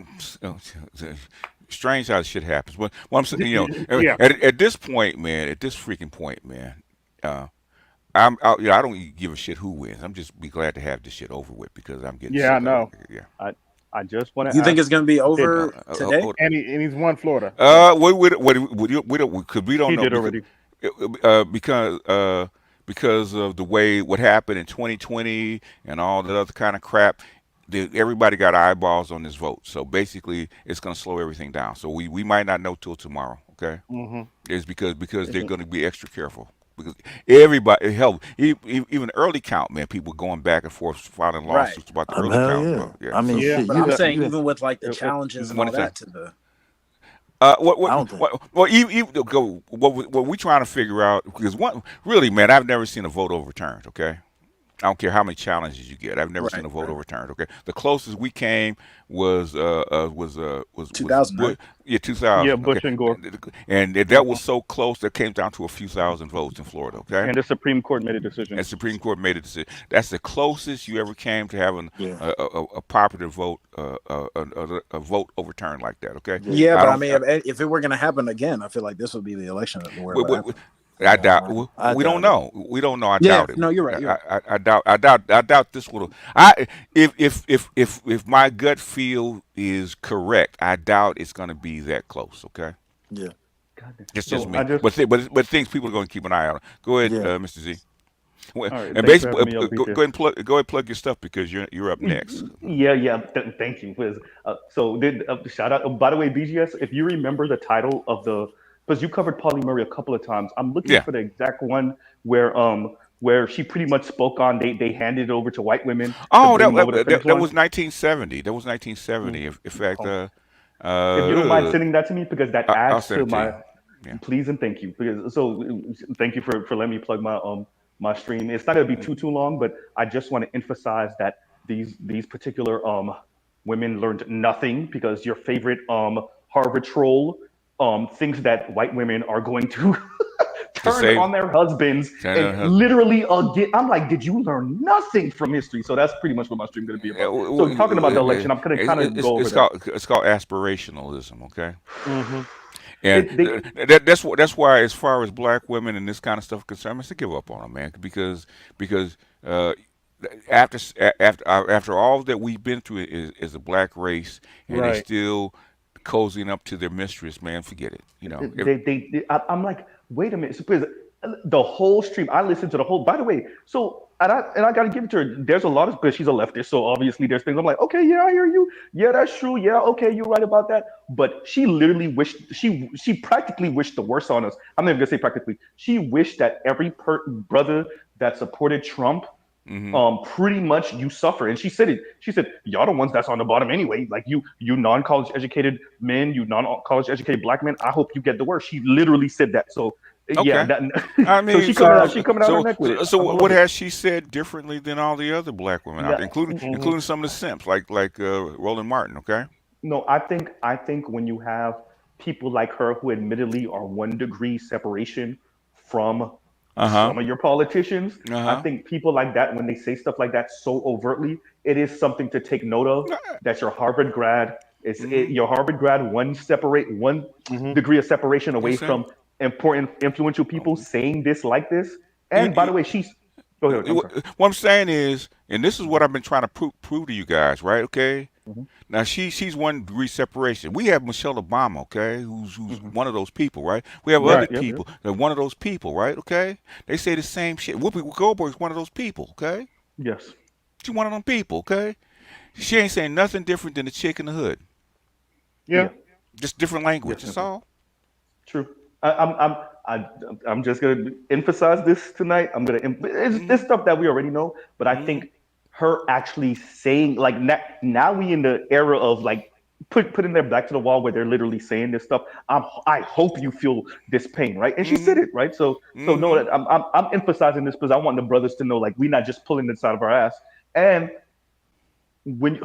S1: strange how shit happens. What I'm saying,
S4: Yeah.
S1: at this point, man, at this freaking point, man, uh, I don't give a shit who wins. I'm just be glad to have this shit over with because I'm getting
S4: Yeah, I
S1: sick of it.
S4: know.
S1: Yeah.
S12: I just want to
S11: You think
S12: ask,
S11: it's going to be
S12: did
S11: over today?
S4: And he's won Florida. So.
S1: We don't because we don't
S12: he
S1: know
S12: did already?
S1: because of the way what happened in 2020 and all that other kind of crap. Everybody got eyeballs on this vote, so basically it's going to slow everything down. So we might not know till tomorrow. Okay,
S4: Hmm.
S1: it's because they're going to be extra careful because everybody hell even early count, man, people going back and forth filing
S11: Right.
S1: lawsuits about the early
S8: Hell
S1: count.
S8: yeah.
S1: Yeah,
S8: I mean,
S1: so
S4: Yeah.
S8: shit.
S11: But I'm
S8: You
S11: saying
S8: you
S11: even with like the
S12: It- it-
S11: challenges and
S1: what
S11: all
S1: is that?
S11: that to the
S8: I don't think.
S1: What we trying to figure out because really, man, I've never seen a vote overturned. Okay, I don't care how many challenges you get. I've never seen
S11: right,
S1: a vote
S11: right.
S1: overturned. Okay, the closest we came was
S11: 2000,
S1: Bush,
S11: right?
S1: yeah,
S12: yeah,
S1: 2000. Okay,
S12: Bush and Gore,
S1: and that was so close that came down to a few thousand votes in Florida. Okay,
S12: and the Supreme Court made a decision.
S1: and Supreme Court made a decision. That's the closest you ever came to having
S8: Yeah.
S1: a popular vote, a vote overturned like that. Okay,
S8: Yeah.
S11: Yeah,
S1: I
S11: but I
S1: don't.
S11: mean, if it were going to happen again, I feel like this would be the election where it
S1: We,
S11: would
S1: we, we-
S11: happen.
S1: I doubt.
S8: I
S1: We don't
S8: doubt it.
S1: know. We don't know. I
S11: Yeah,
S1: doubt it.
S11: no, you're right. You're right.
S1: I doubt. I doubt. I doubt this will. I if my gut feel is correct, I doubt it's going to be that close. Okay,
S8: Yeah.
S12: God damn.
S1: it's just
S12: So
S1: me.
S12: I just
S1: But things people are going to keep an eye on. Go ahead,
S8: Yeah.
S1: Mr. Z. Well,
S12: all right.
S1: and
S12: Thanks for
S1: basically,
S12: having me up,
S1: go
S12: BJ.
S1: ahead and plug your stuff because you're up next.
S12: Yeah. Thank you. So did shout out. By the way, BGS, if you remember the title of the, because you covered Polly Murray a couple of times, I'm looking
S1: Yeah.
S12: for the exact one where she pretty much spoke on they handed it over to white women to
S1: Oh,
S12: bring them over the finish
S1: that
S12: line.
S1: was 1970. That was
S12: Mm,
S1: 1970. In fact,
S12: oh. If you don't mind
S1: uh,
S12: sending that to me, because that
S1: I'll
S12: adds
S1: send
S12: to
S1: it to you.
S12: my,
S1: Yeah.
S12: please and thank you. Because thank you for letting me plug my stream. It's not gonna be too long, but I just want to emphasize that these particular women learned nothing because your favorite Harvard troll thinks that white women are going to
S1: To
S12: turn
S1: save.
S12: on their husbands
S1: Turn
S12: and
S1: on her-
S12: literally get. I'm like, did you learn nothing from history? So that's pretty much what my stream going to be about. So talking about the election, I'm going to kind of go over that.
S1: it's called aspirationalism. Okay.
S4: Hmm.
S1: And
S12: They
S1: that's why, as far as black women and this kind of stuff concerned, I to give up on them, man, because uh, after all that we've been through as a black race, and they
S4: Right.
S1: still cozying up to their mistress, man, forget it.
S12: I'm like, wait a minute. Because the whole stream, I listened to the whole. By the way, so and I got to give it to her. There's a lot of because she's a leftist, so obviously there's things I'm like, okay, yeah, I hear you. Yeah, that's true. Yeah, okay, you're right about that. But she literally wished she practically wished the worst on us. I'm not even gonna say practically. She wished that every brother that supported Trump
S1: Hmm.
S12: pretty much you suffer. And she said it. She said, "Y'all the ones that's on the bottom anyway. Like you non-college educated men, you non-college educated black men. I hope you get the worst." She literally said that. So Yeah,
S1: Okay.
S12: that,
S1: I
S12: so
S1: mean,
S12: she coming out.
S1: so
S12: She coming out her neck with it. I'm gonna
S1: what
S12: love it.
S1: has she said differently than all the other black women out
S12: No,
S1: there, including
S12: mhm.
S1: some of the simps like Roland Martin? Okay.
S12: No, I think when you have people like her who admittedly are 1 degree separation from
S1: Uh huh.
S12: some of your politicians,
S1: Uh
S12: I
S1: huh.
S12: think people like that when they say stuff like that so overtly, it is something to take note of. That your Harvard grad
S1: Mm-hmm.
S12: your Harvard grad one
S4: Hmm.
S12: degree of separation
S1: You
S12: away
S1: see?
S12: from important influential people
S1: Um,
S12: saying this like this.
S1: you-
S12: And by the
S1: you-
S12: way, she's go ahead. I'm sorry.
S1: what I'm saying is, and this is what I've been trying to prove to you guys, right? Okay.
S12: Hmm.
S1: Now she's 1 degree separation. We have Michelle Obama, okay, who's
S12: Hmm.
S1: one of those people, right? We have
S12: Yep.
S1: other
S4: Right.
S12: Yep. Yep.
S1: people that are one of those people, right? Okay, they say the same shit. Whoopi Goldberg's one of those people, okay?
S12: Yes.
S1: She's one of them people, okay? She ain't saying nothing different than the chick in the hood,
S4: Yeah.
S12: Yeah.
S1: just different language.
S12: Yes.
S1: That's
S12: Yes. Yes.
S1: all.
S12: True. I, I'm I'm I, I'm just gonna emphasize this tonight. It's
S1: Mm-hmm.
S12: this stuff that we already know, but I
S1: Mm-hmm.
S12: think her actually saying like now we in the era of like putting their back to the wall where they're literally saying this stuff. I hope you feel this pain, right? And she said
S1: Mm-hmm.
S12: it, right? So no,
S1: Mm-hmm.
S12: that I'm emphasizing this because I want the brothers to know like we're not just pulling this out of our ass. And when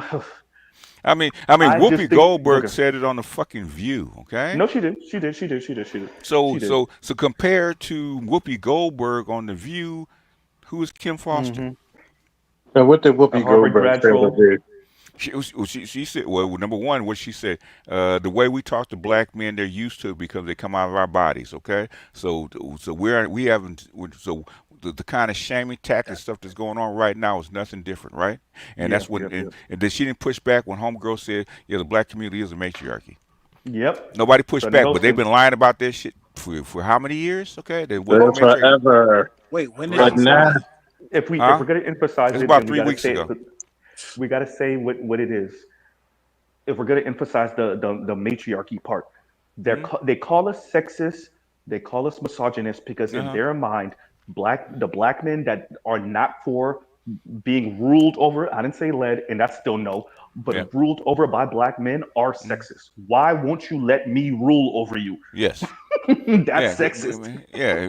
S1: I mean,
S12: I just
S1: Whoopi
S12: think
S1: Goldberg
S12: okay,
S1: said it on the fucking View, okay?
S12: no, she did, she did,
S1: So
S12: she did.
S1: so so compared to Whoopi Goldberg on the View, who is Kim Foster?
S4: Hmm.
S5: And what did
S12: A
S5: Whoopi
S12: Harvard
S5: Goldberg
S12: grad
S5: say to
S12: troll.
S5: do?
S1: She said, well, number one, what she said, the way we talk to black men, they're used to it because they come out of our bodies. Okay, so we haven't so the kind of shaming tactic stuff that's going on right now is nothing different, right? And
S12: Yeah,
S1: that's when
S12: yep, yep.
S1: and then she didn't push back when homegirl said, yeah, the black community is a matriarchy.
S12: Yep.
S1: Nobody pushed
S12: Sudden
S1: back, but they've
S12: ghosting.
S1: been lying about this shit for how many years? Okay, there wasn't a
S5: Live
S1: matriarchy,
S5: forever.
S11: Wait, when did
S5: But
S11: she
S12: Listen,
S11: say
S5: now,
S11: that?
S12: if
S1: huh?
S12: we're gonna emphasize
S1: It's
S12: it,
S1: about
S12: then we
S1: three
S12: gotta
S1: weeks
S12: say it.
S1: ago.
S12: We gotta say what it is. If we're gonna emphasize the matriarchy part,
S1: Hmm.
S12: they call us sexist, they call us misogynist because
S1: Uh
S12: in
S1: huh.
S12: their mind, the black men that are not for being ruled over, I didn't say led, and that's still no,
S1: Yeah.
S12: but ruled over by black men are
S1: Mhm.
S12: sexist. Why won't you let me rule over you?
S1: Yes.
S12: That's
S1: Yeah,
S12: sexist.
S1: yeah,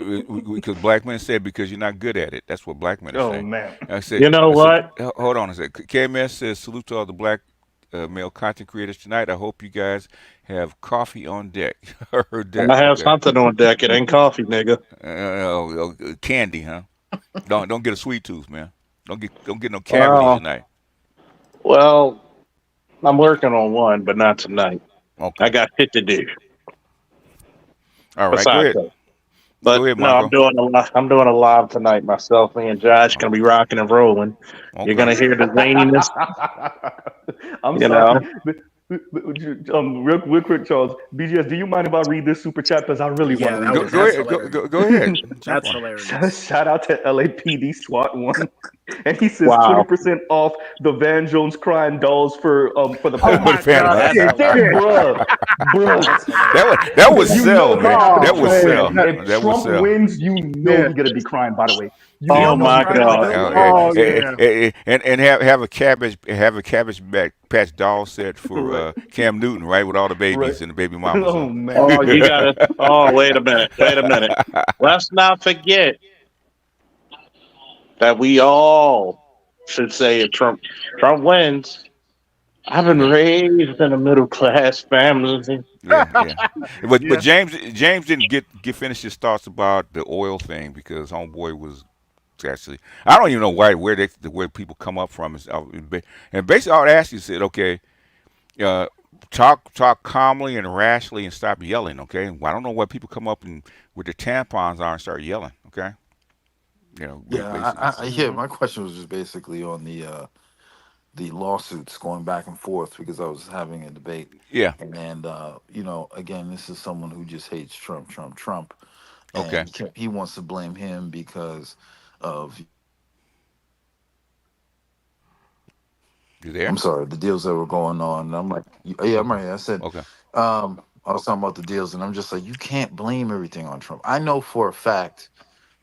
S1: because black men said because you're not good at it. That's what black men are
S12: Oh
S1: saying.
S12: man.
S5: you know
S1: I said,
S5: what?
S1: hold on. I said, KMS says salute to all the black male content creators tonight. I hope you guys have coffee on deck. I heard
S5: I
S1: that.
S5: have
S1: Okay.
S5: something on deck. It ain't coffee, nigga.
S1: Candy, huh? Don't get a sweet tooth, man. Don't get no cavities
S5: Well,
S1: tonight.
S5: well, I'm working on one, but not tonight. I
S1: Okay.
S5: got shit to do
S1: All right. Go
S5: besides
S1: ahead.
S5: that.
S1: Go
S5: But
S1: ahead,
S5: no, I'm
S1: Marco.
S5: doing a live. I'm doing a live tonight myself. Me and Josh gonna
S1: Oh,
S5: be rocking and rolling. You're
S1: okay.
S5: gonna hear the zaniness.
S12: I'm
S5: You
S12: sorry.
S5: know.
S12: Real quick, Charles. BGS, do you mind if I read this super chat? Because I really want to
S11: Yeah,
S12: read this,
S1: Go
S12: man.
S11: that's
S1: ahead.
S11: hilarious.
S1: Go ahead. Jump
S11: That's
S1: on it.
S11: hilarious.
S12: Shout out to LAPD SWAT one, and he says
S5: Wow.
S12: 20% off the Van Jones crying dolls for the
S4: Oh
S1: With
S12: Phantom.
S4: my
S1: Phantom.
S4: God,
S11: That's
S4: he did it.
S11: hilarious.
S12: Bruh, bruh.
S11: That's hilarious.
S1: That was
S12: You
S1: sell,
S12: know
S1: man.
S12: if
S1: That
S4: Oh
S1: was
S12: Trump wins,
S1: sell.
S4: man,
S12: if
S1: That was
S12: Trump
S1: sell.
S12: wins, you know
S4: yeah.
S12: he's gonna be crying. By the way,
S11: He
S5: Oh
S11: almost
S5: my
S11: cried on the
S5: God.
S11: billboard.
S4: Oh yeah.
S1: And have a cabbage back patch doll set for
S12: right,
S1: Cam Newton, right, with all the
S12: right.
S1: babies and the baby mamas
S12: Oh
S1: on.
S12: man,
S5: Oh, you gotta. Oh, wait a minute. Wait a minute. Let's not forget that we all should say if Trump wins. I've been raised in a middle class family.
S1: Yeah, yeah. But
S4: Yeah.
S1: James didn't get finish his thoughts about the oil thing because homeboy was actually I don't even know where people come up from and basically all I asked you said okay uh, talk calmly and rationally and stop yelling. Okay, well, I don't know why people come up and with their tampons on and start yelling. Okay,
S8: Yeah,
S1: basically.
S8: yeah.
S4: Hmm.
S8: My question was just basically on the lawsuits going back and forth because I was having a debate,
S1: Yeah.
S8: and again, this is someone who just hates Trump, Trump, Trump, and
S1: Okay.
S8: he wants to blame him because of
S1: You
S8: I'm
S1: there?
S8: sorry, the deals that were going on. And I'm like, yeah, I'm right here. I said,
S1: Okay.
S8: I was talking about the deals, and I'm just like, you can't blame everything on Trump. I know for a fact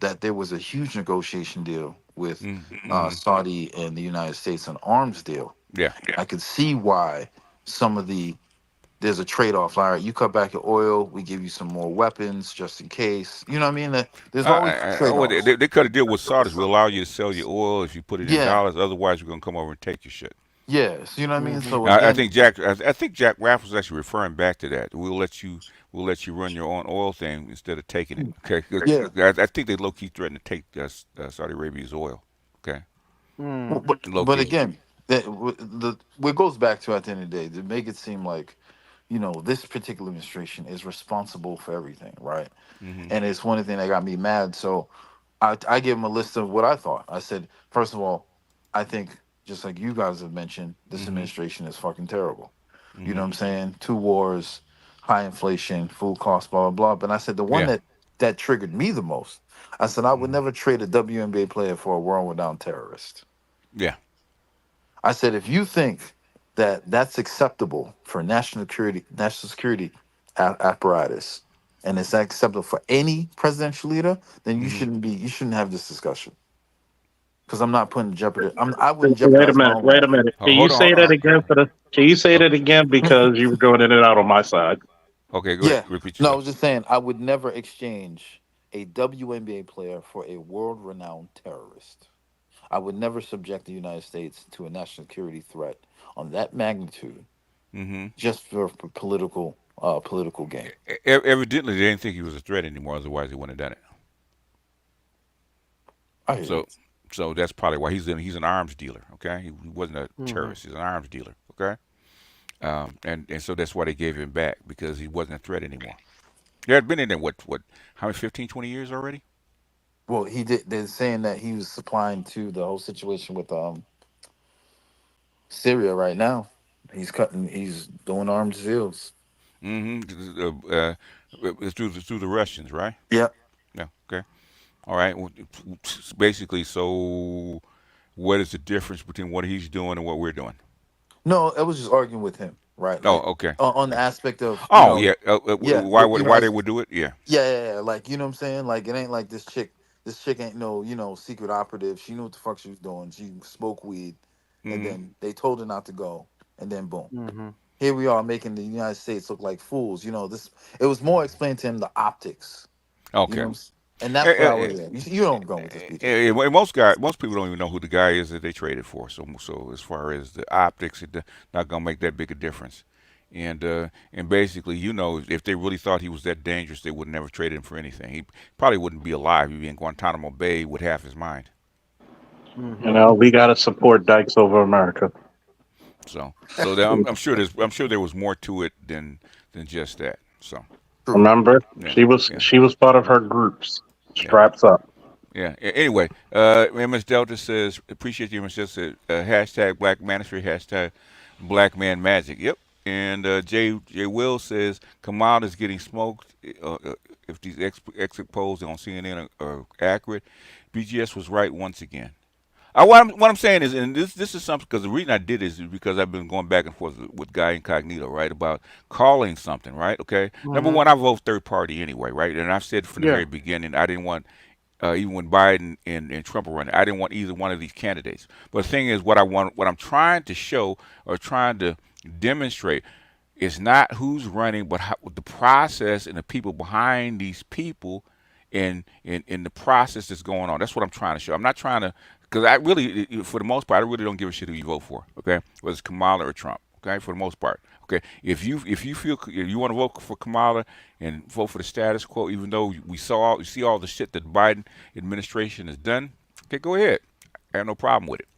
S8: that there was a huge negotiation deal with
S1: Mm-hmm.
S8: Saudi and the United States, an arms deal.
S1: Yeah.
S8: I could see why some of the there's a trade-off. All right, you cut back your oil, we give you some more weapons just in case. You know what I mean? There's always
S1: Well,
S8: trade-offs.
S1: they cut a deal with Saudis. We allow you to sell your oil if you put it in
S8: Yeah,
S1: dollars. Otherwise, we're gonna come over and take your shit.
S8: yes. You know what I mean?
S4: Mm-hmm.
S8: So
S1: I
S8: again,
S1: think Jack. I think Jack Raff was actually referring back to that. We'll let you run your own oil thing instead of taking it. Okay.
S8: yeah.
S1: I think they low key threatened to take Saudi Arabia's oil. Okay.
S8: But
S1: Low key.
S8: again, what goes back to at the end of the day to make it seem like this particular administration is responsible for everything, right?
S1: Hmm.
S8: And it's one thing that got me mad. So I gave him a list of what I thought. I said, first of all, I think just like you guys have mentioned, this
S1: Hmm.
S8: administration is fucking terrible. You know
S1: Hmm.
S8: what I'm saying? Two wars, high inflation, food costs, blah blah blah. But I said the one
S1: Yeah.
S8: that triggered me the most. I said I would
S1: Hmm.
S8: never trade a WNBA player for a world without terrorist.
S1: Yeah.
S8: I said, if you think that that's acceptable for national security apparatus, and it's acceptable for any presidential leader, then
S1: Hmm.
S8: you shouldn't have this discussion. Because I'm not putting jeopardy. I wouldn't
S5: Wait a
S8: jeopardize my
S5: minute.
S8: own
S5: Wait a
S8: life.
S5: minute. Can you
S1: Hold on.
S5: say that again for the? Can you say
S1: Uh,
S5: that again because you were going in and out on my side?
S1: okay. Go ahead.
S8: Yeah.
S1: Repeat
S8: No, I
S1: yourself.
S8: was just saying I would never exchange a WNBA player for a world-renowned terrorist. I would never subject the United States to a national security threat on that magnitude
S1: Hmm.
S8: just for political gain.
S1: Evidently, they didn't think he was a threat anymore. Otherwise, he wouldn't have done it.
S8: I hear you.
S1: So, so that's probably why he's an arms dealer. Okay. He wasn't a
S4: Mm-hmm.
S1: terrorist. He's an arms dealer. Okay. And so that's why they gave him back because he wasn't a threat anymore. He had been in there how many 15, 20 years already?
S8: Well, he did. They're saying that he was supplying to the whole situation with Syria right now. He's cutting. He's doing arms deals.
S1: Mm-hmm. Through the Russians, right?
S8: Yeah.
S1: Yeah. Okay. All right. Well, basically, so what is the difference between what he's doing and what we're doing?
S8: No, I was just arguing with him, right?
S1: Oh,
S8: Like
S1: okay.
S8: on the aspect of
S1: Oh, yeah.
S8: yeah,
S1: Why they would do it? Yeah.
S8: yeah. Like you know what I'm saying? Like it ain't like this chick. This chick ain't no secret operative. She knew what the fuck she was doing. She smoked weed, and
S1: Mm-hmm.
S8: then they told her not to go, and then boom.
S4: Mm-hmm.
S8: Here we are making the United States look like fools. This it was more explained to him the optics. You know
S1: Okay.
S8: what I'm saying? And that's what I was at. You know where I'm going with this, BJ.
S1: Well, most people don't even know who the guy is that they traded for. So as far as the optics, not gonna make that big a difference. And basically, if they really thought he was that dangerous, they would never trade him for anything. He probably wouldn't be alive. He'd be in Guantanamo Bay with half his mind.
S5: You
S4: Mm-hmm.
S5: know, we got to support Dykes over America.
S1: I'm sure there was more to it than just that. So
S8: True.
S5: Remember,
S1: yeah, yeah,
S5: she was part of her groups.
S1: yeah.
S5: Straps up.
S1: Yeah. Anyway, MS Delta says, appreciate you, MS Delta says, hashtag Black Manosphere, hashtag Black Man Magic. Yep. And J Will says, Kamal is getting smoked. If these exit polls on CNN are accurate, BGS was right once again. What I'm saying is, and this is something because the reason I did is because I've been going back and forth with Guy Incognito, right, about calling something, right? Okay. Number
S4: Mm-hmm.
S1: one, I vote third party anyway, right? And I've said from the
S4: Yeah.
S1: very beginning I didn't want even when Biden and Trump were running. I didn't want either one of these candidates. But the thing is, what I'm trying to show or trying to demonstrate is not who's running, but the process and the people behind these people, in the process that's going on. That's what I'm trying to show. I'm not trying to, because I really, for the most part, I really don't give a shit who you vote for. Okay, whether it's Kamala or Trump. Okay, for the most part. Okay, if you feel if you want to vote for Kamala and vote for the status quo, even though we see all the shit that the Biden administration has done, okay, go ahead. I have no problem with it.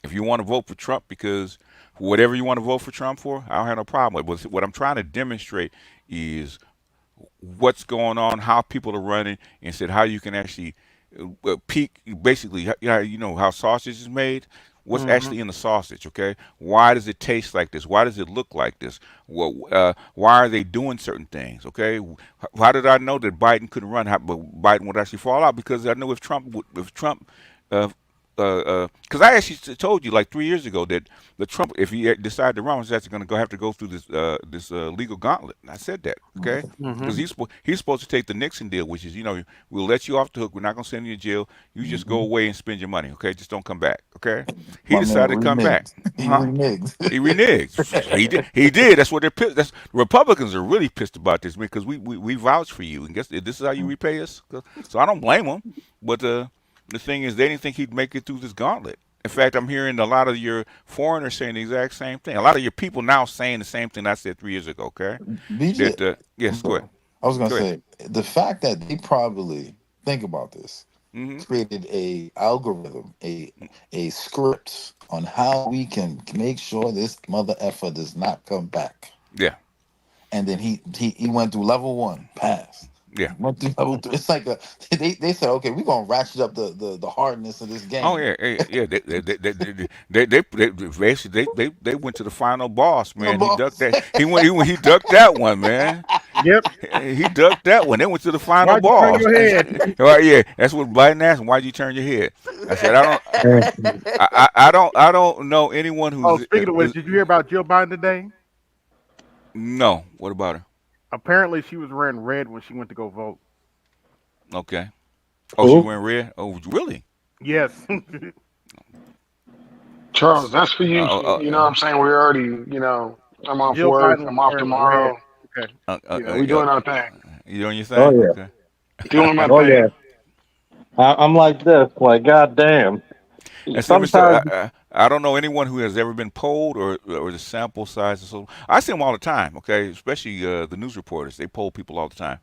S1: If you want to vote for Trump because whatever you want to vote for Trump for, I don't have no problem with it. But what I'm trying to demonstrate is what's going on, how people are running, and said how you can actually peak. Basically, you know how sausage is made. What's
S4: Mm-hmm.
S1: actually in the sausage? Okay, why does it taste like this? Why does it look like this? Why are they doing certain things? Okay, how did I know that Biden couldn't run? But Biden would actually fall out because I know if Trump uh, because I actually told you like 3 years ago that the Trump, if he decided to run, was actually going to have to go through this legal gauntlet. And I said that, okay, because he's supposed to take the Nixon deal, which is, we'll let you off the hook. We're not going to send you to jail. You just go away and spend your money, okay? Just don't come back, okay? He
S8: My man
S1: decided to come back,
S8: reneged. He
S1: huh?
S8: reneged.
S1: He reneged. He did. He did. That's what they're pissed. Republicans are really pissed about this because we vouch for you, and guess this is how you repay us. So I don't blame them, but the thing is, they didn't think he'd make it through this gauntlet. In fact, I'm hearing a lot of your foreigners saying the exact same thing. A lot of your people now saying the same thing I said 3 years ago. Okay,
S8: BJ,
S1: yes, go ahead.
S8: I was gonna
S1: Go ahead.
S8: say the fact that they probably think about this
S1: Hmm.
S8: created a algorithm, a script on how we can make sure this mother effer does not come back.
S1: Yeah,
S8: And then he went through level one, passed.
S1: yeah.
S8: Went through level two. It's like they said, okay, we're gonna ratchet up the hardness of this
S1: Oh
S8: game.
S1: yeah, yeah. They basically they went to the final boss,
S8: The
S1: man. He ducked
S8: boss.
S1: that. He ducked that one, man.
S4: Yep.
S1: He ducked that one. They went to the final
S4: Why'd you turn
S1: boss.
S4: your head?
S1: All right, yeah, that's what Biden asked him. Why'd you turn your head? I said, I don't know anyone
S4: Oh,
S1: who's
S4: speaking of which, did you hear about Jill Biden today?
S1: no. What about her?
S4: Apparently, she was wearing red when she went to go vote.
S1: Okay. Oh, she
S13: Who?
S1: wearing red. Oh, really?
S4: Yes.
S13: Charles, that's for you.
S1: Uh, uh,
S13: You know what I'm saying? We're already, I'm off
S4: Jill
S13: work.
S4: Biden was
S13: I'm off
S4: wearing red.
S13: tomorrow.
S4: Okay.
S1: uh, uh, uh,
S13: We
S1: uh,
S13: doing our thing.
S1: you doing your
S5: Oh
S1: thing?
S5: yeah.
S1: Okay.
S13: Doing my
S5: Oh yeah.
S13: thing.
S5: I'm like this. Like goddamn.
S1: And so, Mister,
S5: Sometimes.
S1: I don't know anyone who has ever been polled or the sample size and so. I see them all the time. Okay, especially the news reporters. They poll people all the time.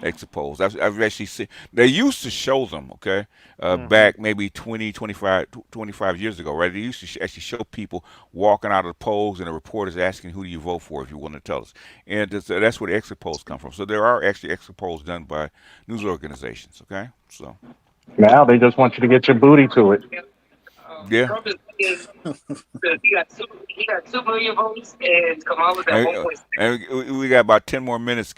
S1: Exit polls. I've actually seen. They used to show them. Okay,
S4: Hmm.
S1: back maybe 25 years ago, right? They used to actually show people walking out of the polls and the reporters asking, "Who do you vote for?" If you want to tell us. And that's where the exit polls come from. So there are actually exit polls done by news organizations. Okay, so
S5: Now they just want you to get your booty to it.
S1: yeah.
S9: Trump is he got 2 million votes, and Kamala's at
S1: And,
S9: 1.6.
S1: we got about 10 more minutes.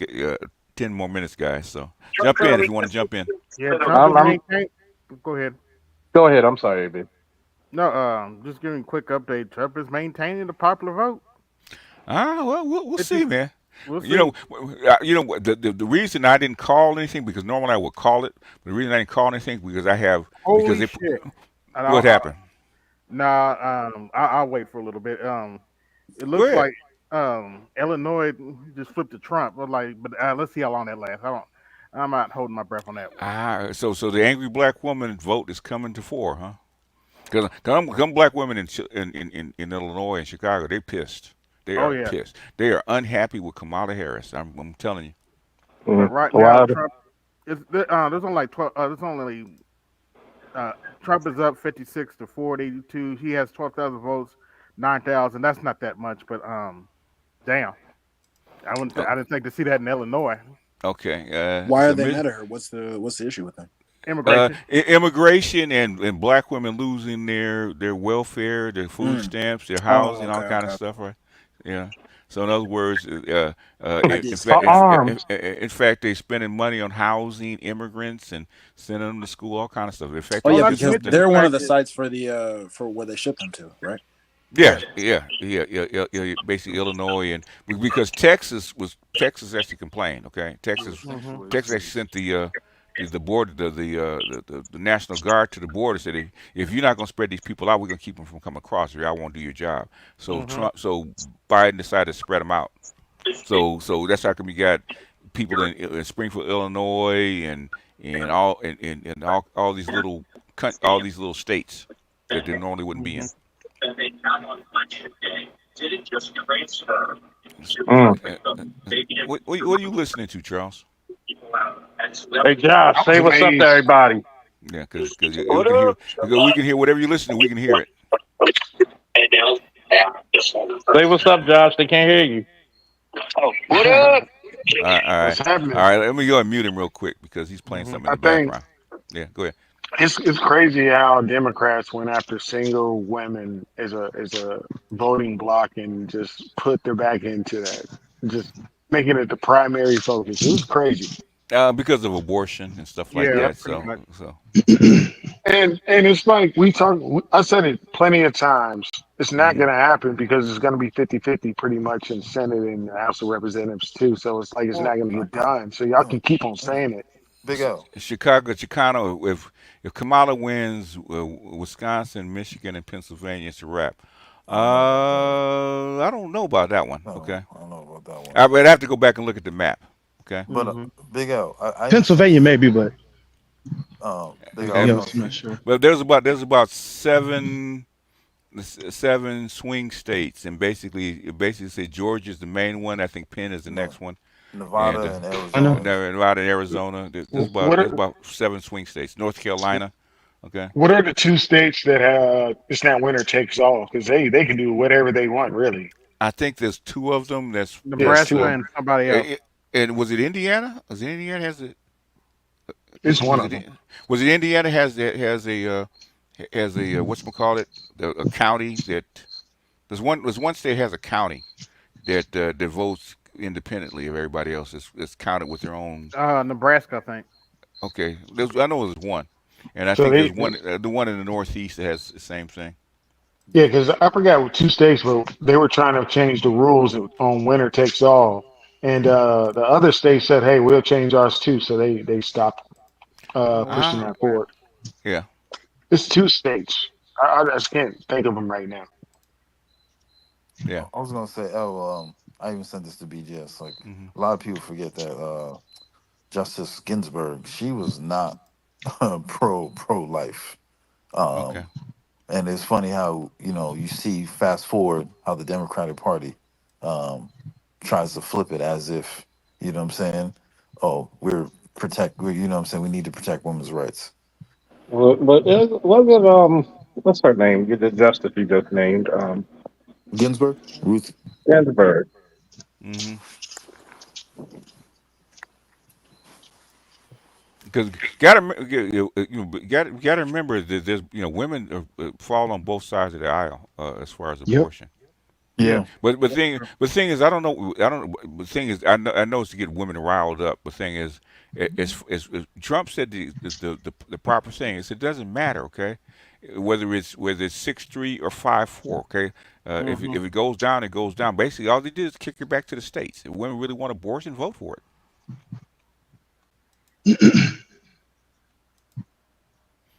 S1: 10 more minutes, guys. So
S9: Trump
S1: jump in if
S9: currently
S1: you want to
S9: has
S1: jump in.
S4: Yeah,
S9: 2.6%.
S4: Trump is
S5: I'm
S4: maintaining. Go ahead.
S5: Go ahead. I'm sorry, baby.
S4: No, just giving a quick update. Trump is maintaining the popular vote.
S1: Well, we'll
S4: 50,
S1: see, man.
S4: we'll
S1: You know,
S4: see.
S1: the reason I didn't call anything because normally I would call it. But the reason I didn't call anything because because
S4: Holy
S1: they
S4: shit! And
S1: what happened?
S4: I'll wait for a little bit. It
S1: Go
S4: looks
S1: ahead.
S4: like Illinois just flipped to Trump. But let's see how long that lasts. I'm not holding my breath on that one.
S1: So the angry black woman vote is coming to fore, huh? Because come black women in Illinois and Chicago, they pissed. They
S4: Oh
S1: are
S4: yeah,
S1: pissed. They are unhappy with Kamala Harris. I'm telling you.
S4: but
S5: Mm.
S4: right now
S5: Well,
S4: Trump there's only like 12. There's only Trump is up 56 to 42. He has 12,000 votes, 9,000. That's not that much, but damn,
S1: Oh,
S4: I didn't think to see that in Illinois.
S1: okay.
S11: Why are
S1: So
S11: they mad at her? What's the issue with them?
S4: Immigration.
S1: immigration and black women losing their welfare, their food
S11: Mm.
S1: stamps, their
S11: Oh,
S1: housing, all
S11: okay,
S1: kind of
S11: okay.
S1: stuff, right? Yeah. So in other words,
S11: I
S1: in
S11: did see
S1: fact,
S5: for
S11: that.
S5: arms.
S1: in fact, they're spending money on housing immigrants and sending them to school, all kind of stuff. In fact,
S11: Oh
S1: they
S4: Oh,
S11: yeah,
S4: not
S1: did
S4: to
S11: because
S4: mention
S1: something.
S4: the
S11: they're one of
S4: fact
S11: the
S4: that
S11: sites for where they ship them to, right?
S1: Yeah,
S4: yes,
S1: yeah. Basically, Illinois and because Texas actually complained. Okay,
S4: hmm
S1: Texas actually sent the board the National Guard to the border said if you're not going to spread these people out, we're going to keep them from coming across, or y'all won't do your job.
S4: hmm
S1: So Biden decided to spread them out. So that's how come you got people in Springfield, Illinois, and all these all these little states that they normally wouldn't be
S4: hmm
S1: in.
S9: And they count on budget day. Didn't just transfer to
S5: Mm.
S1: Uh, uh,
S9: maybe
S1: what are you listening to, Charles?
S9: people out. And so
S5: Hey,
S13: I
S5: Josh,
S13: was
S5: say what's up to
S13: amazed.
S5: everybody.
S1: Yeah, because we
S9: what
S1: can hear
S9: up?
S1: because we can hear whatever you listen to, we can hear it.
S9: And now, this one.
S5: Say what's up, Josh. They can't hear you.
S9: Oh, what up?
S1: All
S13: What's
S1: right, all
S13: happening?
S1: right. Let me go and mute him real quick because he's playing
S4: hmm
S1: something in
S13: I
S1: the
S13: think
S1: background. Yeah, go ahead.
S13: it's crazy how Democrats went after single women as a voting block and just put their back into that, just making it the primary focus. It was crazy.
S1: Because of abortion and stuff like
S4: Yeah,
S13: Yep.
S1: that.
S4: pretty
S1: So,
S4: much.
S1: so
S13: And it's like we talk. I said it plenty of times. It's not
S1: hmm
S13: going to happen because it's going to be 50-50 pretty much in Senate and the House of Representatives too. So it's like it's not
S8: Well,
S13: going to get done. So y'all can keep on saying it.
S8: Big O.
S1: Chicago. If Kamala wins Wisconsin, Michigan, and Pennsylvania, it's a wrap.
S8: I don't know about that one.
S1: I don't know about that one.
S8: No,
S1: Okay,
S8: I don't know about that one.
S1: I would have to go back and look at the map. Okay.
S8: But
S3: Hmm.
S8: Big O, I understand.
S3: Pennsylvania maybe, but
S8: Big O, I
S3: everything
S8: was
S1: And
S8: gonna
S3: else, I'm
S8: say.
S3: not sure.
S1: but there's about seven swing states, and it basically say Georgia's the main one. I think Penn is the
S8: No,
S1: next one, and
S8: Nevada and
S3: I know.
S8: Arizona.
S1: Nevada and Arizona.
S13: What
S1: There's
S13: are
S1: about seven swing states. North Carolina. Okay.
S13: what are the two states that have it's not winner takes all because they can do whatever they want really.
S1: I think there's two of them.
S13: Yes,
S1: That's
S13: two
S4: Nebraska
S13: of
S4: and
S13: them.
S4: somebody else.
S1: and was it Indiana? Was it Indiana has a
S13: It's one
S1: was
S13: of them.
S1: it was it Indiana has a whatchamacallit, a county that there's one state has a county that votes independently of everybody else. It's counted with their own.
S4: Nebraska, I think.
S1: Okay, I know there's one, and I
S13: So
S1: think
S13: they
S1: there's one the one in the Northeast that has the same thing.
S13: yeah, because I forgot what two states, but they were trying to change the rules on winner takes all, and the other state said, "Hey, we'll change ours too." So they stopped
S4: Oh,
S13: pushing
S1: Ah,
S13: that forward.
S1: yeah,
S13: It's two states. I just can't think of them right now.
S1: yeah.
S8: I was gonna say, I even sent this to BGS. Like
S1: hmm
S8: a lot of people forget that Justice Ginsburg, she was not pro life.
S1: Okay.
S8: Um, and it's funny how you see fast forward how the Democratic Party um, tries to flip it as if what I'm saying. Oh, we're what I'm saying. We need to protect women's rights.
S5: Well, but was it what's her name? The justice you just named,
S8: Ginsburg, Ruth.
S5: Ginsburg.
S1: hmm Because gotta remember that there's women fall on both sides of the aisle as far as
S3: Yep.
S1: abortion. Yeah,
S8: Yeah,
S1: but thing is, I don't know. The thing is, I know it's to get women riled up. The thing is, Trump said the proper thing is it doesn't matter, okay, whether it's 6'3" or 5'4", okay.
S4: hmm
S1: If it goes down, it goes down. Basically, all they did is kick it back to the states. If women really want abortion, vote for it.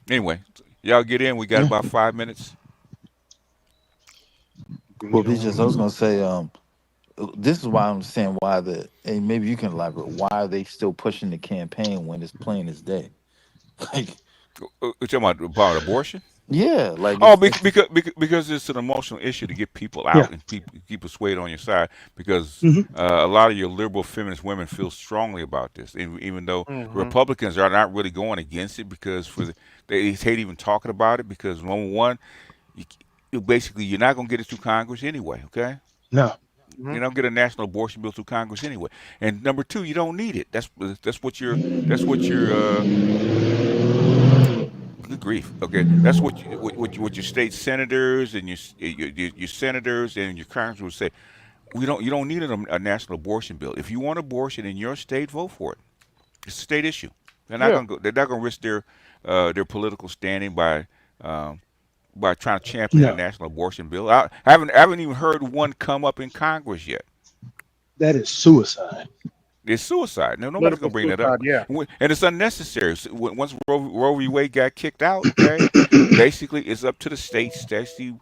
S1: Anyway, y'all get in. We got
S3: Yeah.
S1: about 5 minutes.
S8: well,
S3: Get
S8: BGS, I
S3: on.
S8: was gonna say, this is why I'm saying why and maybe you can elaborate why are they still pushing the campaign when it's plain as day? Like,
S1: You talking about abortion?
S8: yeah, like
S1: Oh,
S8: it's
S1: because it's an emotional issue to get people
S3: Yeah.
S1: out and keep persuaded on your side. Because
S3: Hmm.
S1: a lot of your liberal feminist women feel strongly about this, even though
S4: hmm
S1: Republicans are not really going against it because they hate even talking about it because number one, basically you're not going to get it through Congress anyway. Okay,
S3: No.
S4: hmm
S1: you don't get a national abortion bill through Congress anyway. And number two, you don't need it. That's what your good grief. Okay, that's what your state senators and your senators and your congressmen would say. You don't need a national abortion bill. If you want abortion in your state, vote for it. It's a state issue.
S4: Yeah.
S1: They're not gonna risk their political standing by trying to champion a
S3: No.
S1: national abortion bill. I haven't even heard one come up in Congress yet.
S3: That is suicide.
S1: It's suicide. No, nobody's
S4: Political
S1: gonna bring that up,
S4: suicide. Yeah.
S1: and it's unnecessary. So once Roe v. Wade got kicked out, okay, basically it's up to the states to actually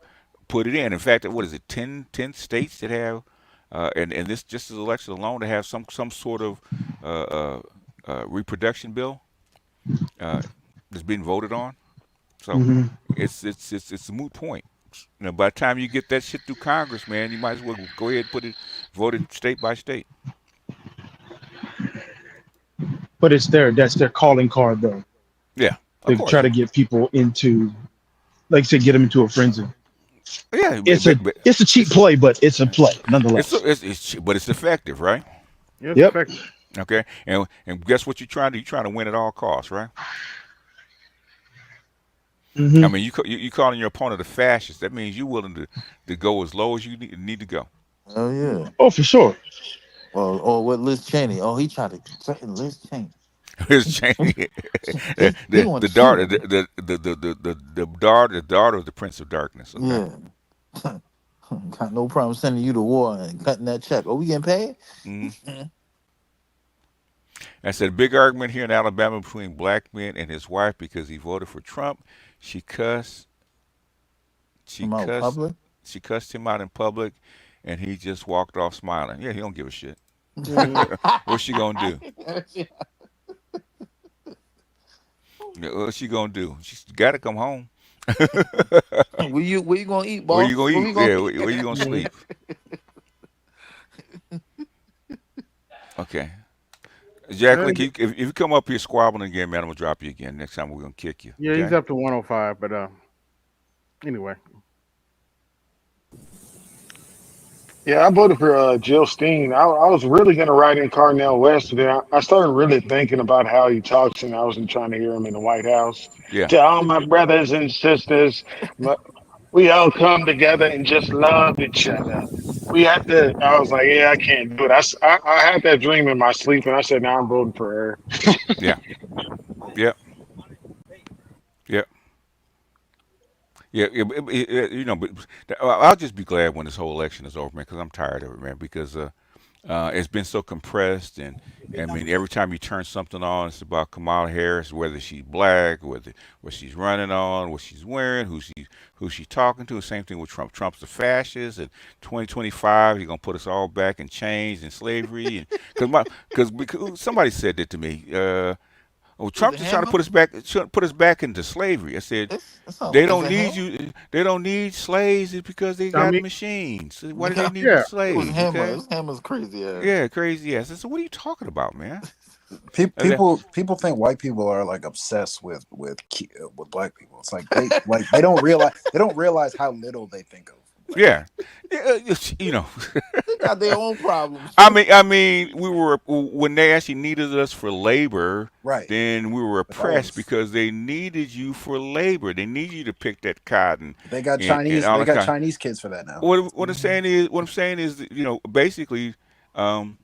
S1: put it in. In fact, what is it? 10 states that have, and this just as election alone to have some sort of uh, uh, reproduction bill uh, that's being voted on. So
S3: Hmm.
S1: it's a moot point. By the time you get that shit through Congress, man, you might as well go ahead and vote it state by state.
S3: But that's their calling card though.
S1: Yeah, of
S3: To try
S1: course.
S3: to get people into, like I said, get them into a frenzy.
S1: Yeah,
S3: It's a it's a cheap play, but it's a play nonetheless.
S1: but it's effective, right?
S4: Yeah, it's
S3: Yep.
S4: effective.
S1: Okay, and guess what you're trying to? You're trying to win at all costs, right? I
S3: Hmm.
S1: mean, you calling your opponent a fascist. That means you're willing to go as low as you need to go.
S8: oh yeah.
S3: Oh, for sure.
S8: Or what Liz Cheney? Oh, he tried to threaten Liz Cheney.
S1: His Cheney,
S8: He want
S1: the
S8: to shoot
S1: daughter,
S8: her.
S1: the daughter of the Prince of Darkness. Okay.
S8: Yeah. Got no problem sending you to war and cutting that check. Oh, we getting paid?
S1: Hmm. I said a big argument here in Alabama between black men and his wife because he voted for Trump. She cussed. She
S8: I'm out
S1: cussed.
S8: public.
S1: She cussed him out in public, and he just walked off smiling. Yeah, he don't give a shit.
S4: Mhm.
S1: What's she gonna do? Yeah, what's she gonna do? She's got to come home.
S8: Where you gonna eat,
S1: Where you
S8: boss?
S1: gonna
S8: Where
S1: eat?
S8: we gonna
S1: Yeah,
S8: eat?
S1: where you gonna
S4: Mhm.
S1: sleep? Okay, Jacqueline,
S4: Yeah,
S1: if you come up here squabbling again, man, I'm gonna drop you again. Next time we're gonna kick you.
S4: yeah, he's
S1: Okay?
S4: up to 105, but anyway.
S13: Yeah, I voted for Jill Stein. I was really going to write in Carnell West, but then I started really thinking about how he talks, and I wasn't trying to hear him in the White House.
S1: Yeah.
S13: To all my brothers and sisters, my- we all come together and just love each other. We have to. I was like, yeah, I can't do it. I had that dream in my sleep, and I said, now I'm voting for her.
S1: Yeah. Yeah. Yeah. Yeah, but I'll just be glad when this whole election is over, man, because I'm tired of it, man. Because it's been so compressed, and I mean, every time you turn something on, it's about Kamala Harris, whether she's black, whether what she's running on, what she's wearing, who she's talking to. Same thing with Trump. Trump's a fascist, and 2025 he's gonna put us all back in chains and slavery. And because somebody said that to me. Oh,
S8: Was
S1: Trump
S8: it
S1: just trying to
S8: Hammer?
S1: put us back into slavery. I said
S8: It's not,
S1: they
S8: was
S1: don't
S8: it
S1: need
S8: Ham?
S1: you. They don't need slaves. It's because they
S4: I
S1: got
S4: mean,
S1: machines. So why do they
S8: Yeah,
S1: need
S4: yeah.
S8: it was
S1: slaves?
S8: Hammer. It
S1: Okay.
S8: was Hammer's crazy ass.
S1: Yeah, crazy ass. I said, what are you talking about, man? And then,
S11: People think white people are like obsessed with black people. It's like they don't realize how little they think of black
S1: yeah,
S11: people.
S1: yeah, you know.
S8: They got their own problems
S1: I
S8: too.
S1: mean, I mean, we were when they actually needed us for labor.
S11: Right.
S1: Then we were
S11: But that
S1: oppressed
S11: was
S1: because they needed you for labor. They need you to pick that cotton and all
S11: They
S1: that
S11: got
S1: kind.
S11: Chinese kids for that now.
S1: What I'm saying is, basically, um,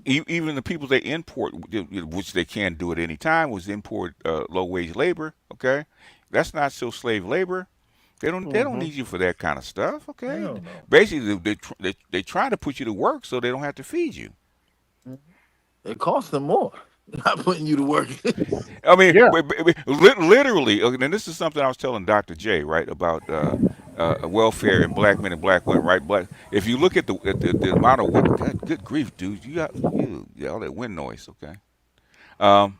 S1: even the people they import, which they can do at any time, was import low wage labor. Okay, that's not still slave labor. They don't
S4: Mhm.
S1: need you for that kind of stuff. Okay,
S8: Hell no.
S1: basically they try to put you to work so they don't have to feed you.
S8: It costs them more. Not putting you to work.
S1: I mean,
S4: Yeah.
S1: literally, and this is something I was telling Dr. J, right, about welfare and black men and black women, right? Black. If you look at the amount of good grief, dude, you got all that wind noise, okay? Um,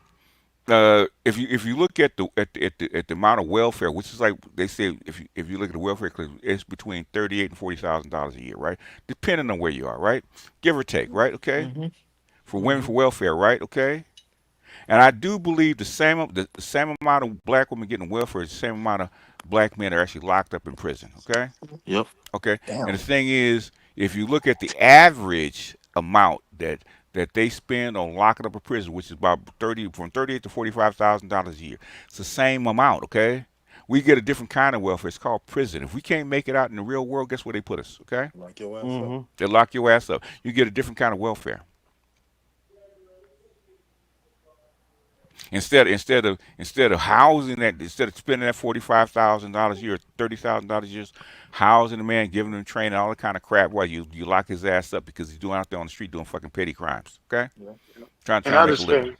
S1: if you look at the amount of welfare, which is like they say, if you look at the welfare, it's between $38,000 and $40,000 a year, right? Depending on where you are, right? Give or take, right? Okay.
S8: Hmm.
S1: For women
S4: Mhm.
S1: for welfare, right? Okay. And I do believe the same amount of black women getting welfare is the same amount of black men are actually locked up in prison. Okay.
S8: Yep.
S1: Okay. And the
S11: Damn.
S1: thing is, if you look at the average amount that they spend on locking up a prison, which is about from $38,000 to $45,000 a year, it's the same amount. Okay. We get a different kind of welfare. It's called prison. If we can't make it out in the real world, guess where they put us? Okay.
S8: Like your ass up.
S4: Mhm.
S1: They lock your ass up. You get a different kind of welfare. Instead of housing that, instead of spending that $45,000 a year, $30,000 a year, housing a man, giving him training, all that kind of crap, while you lock his ass up because he's doing out there on the street doing fucking petty crimes. Okay,
S8: Yeah.
S1: trying
S13: And
S1: trying
S13: I
S1: to make a
S13: just
S1: living.
S13: been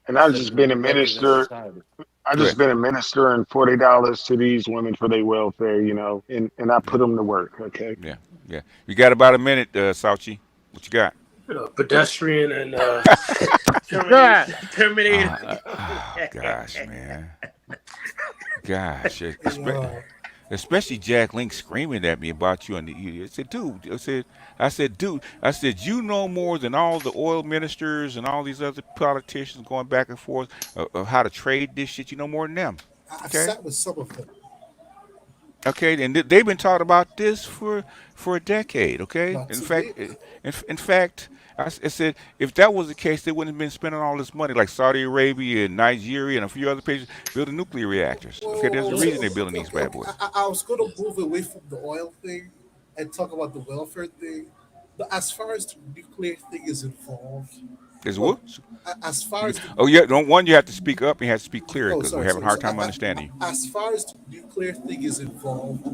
S13: and I've
S8: Send
S13: just
S8: them to
S13: been
S8: the
S13: a
S8: gutters of
S13: minister.
S8: society.
S13: I
S1: Go
S13: just
S1: ahead.
S13: been a minister and $40 to these women for their welfare, and I
S1: Yeah,
S13: put them to work. Okay.
S1: yeah, yeah. You got about a minute, Sauchi. What you got?
S14: Pedestrian and
S4: Yeah.
S14: Terminator.
S1: Oh gosh, man, gosh,
S14: Yo,
S1: especially Jack Link screaming at me about you. I said, dude, I said, you know more than all the oil ministers and all these other politicians going back and forth of how to trade this shit. You know more than them.
S14: I've
S1: Okay.
S14: sat with some of them.
S1: Okay, and they've been talking about this for a decade. Okay,
S14: Not
S1: in
S14: to
S1: fact,
S14: me.
S1: in fact, I said if that was the case, they wouldn't have been spending all this money like Saudi Arabia and Nigeria and a few other places building nuclear reactors. Okay, there's a reason they're building these bad
S14: Okay.
S1: boys.
S14: I was going to move away from the oil thing and talk about the welfare thing.
S15: But as far as the nuclear thing is involved,
S1: Is
S15: look,
S1: what?
S15: as far as the
S1: Oh yeah, no, one you have to speak up and you have to speak clear
S15: oh,
S1: because we're
S15: sorry,
S1: having a
S15: sorry.
S1: hard
S15: So,
S1: time understanding you.
S15: as far as the nuclear thing is involved,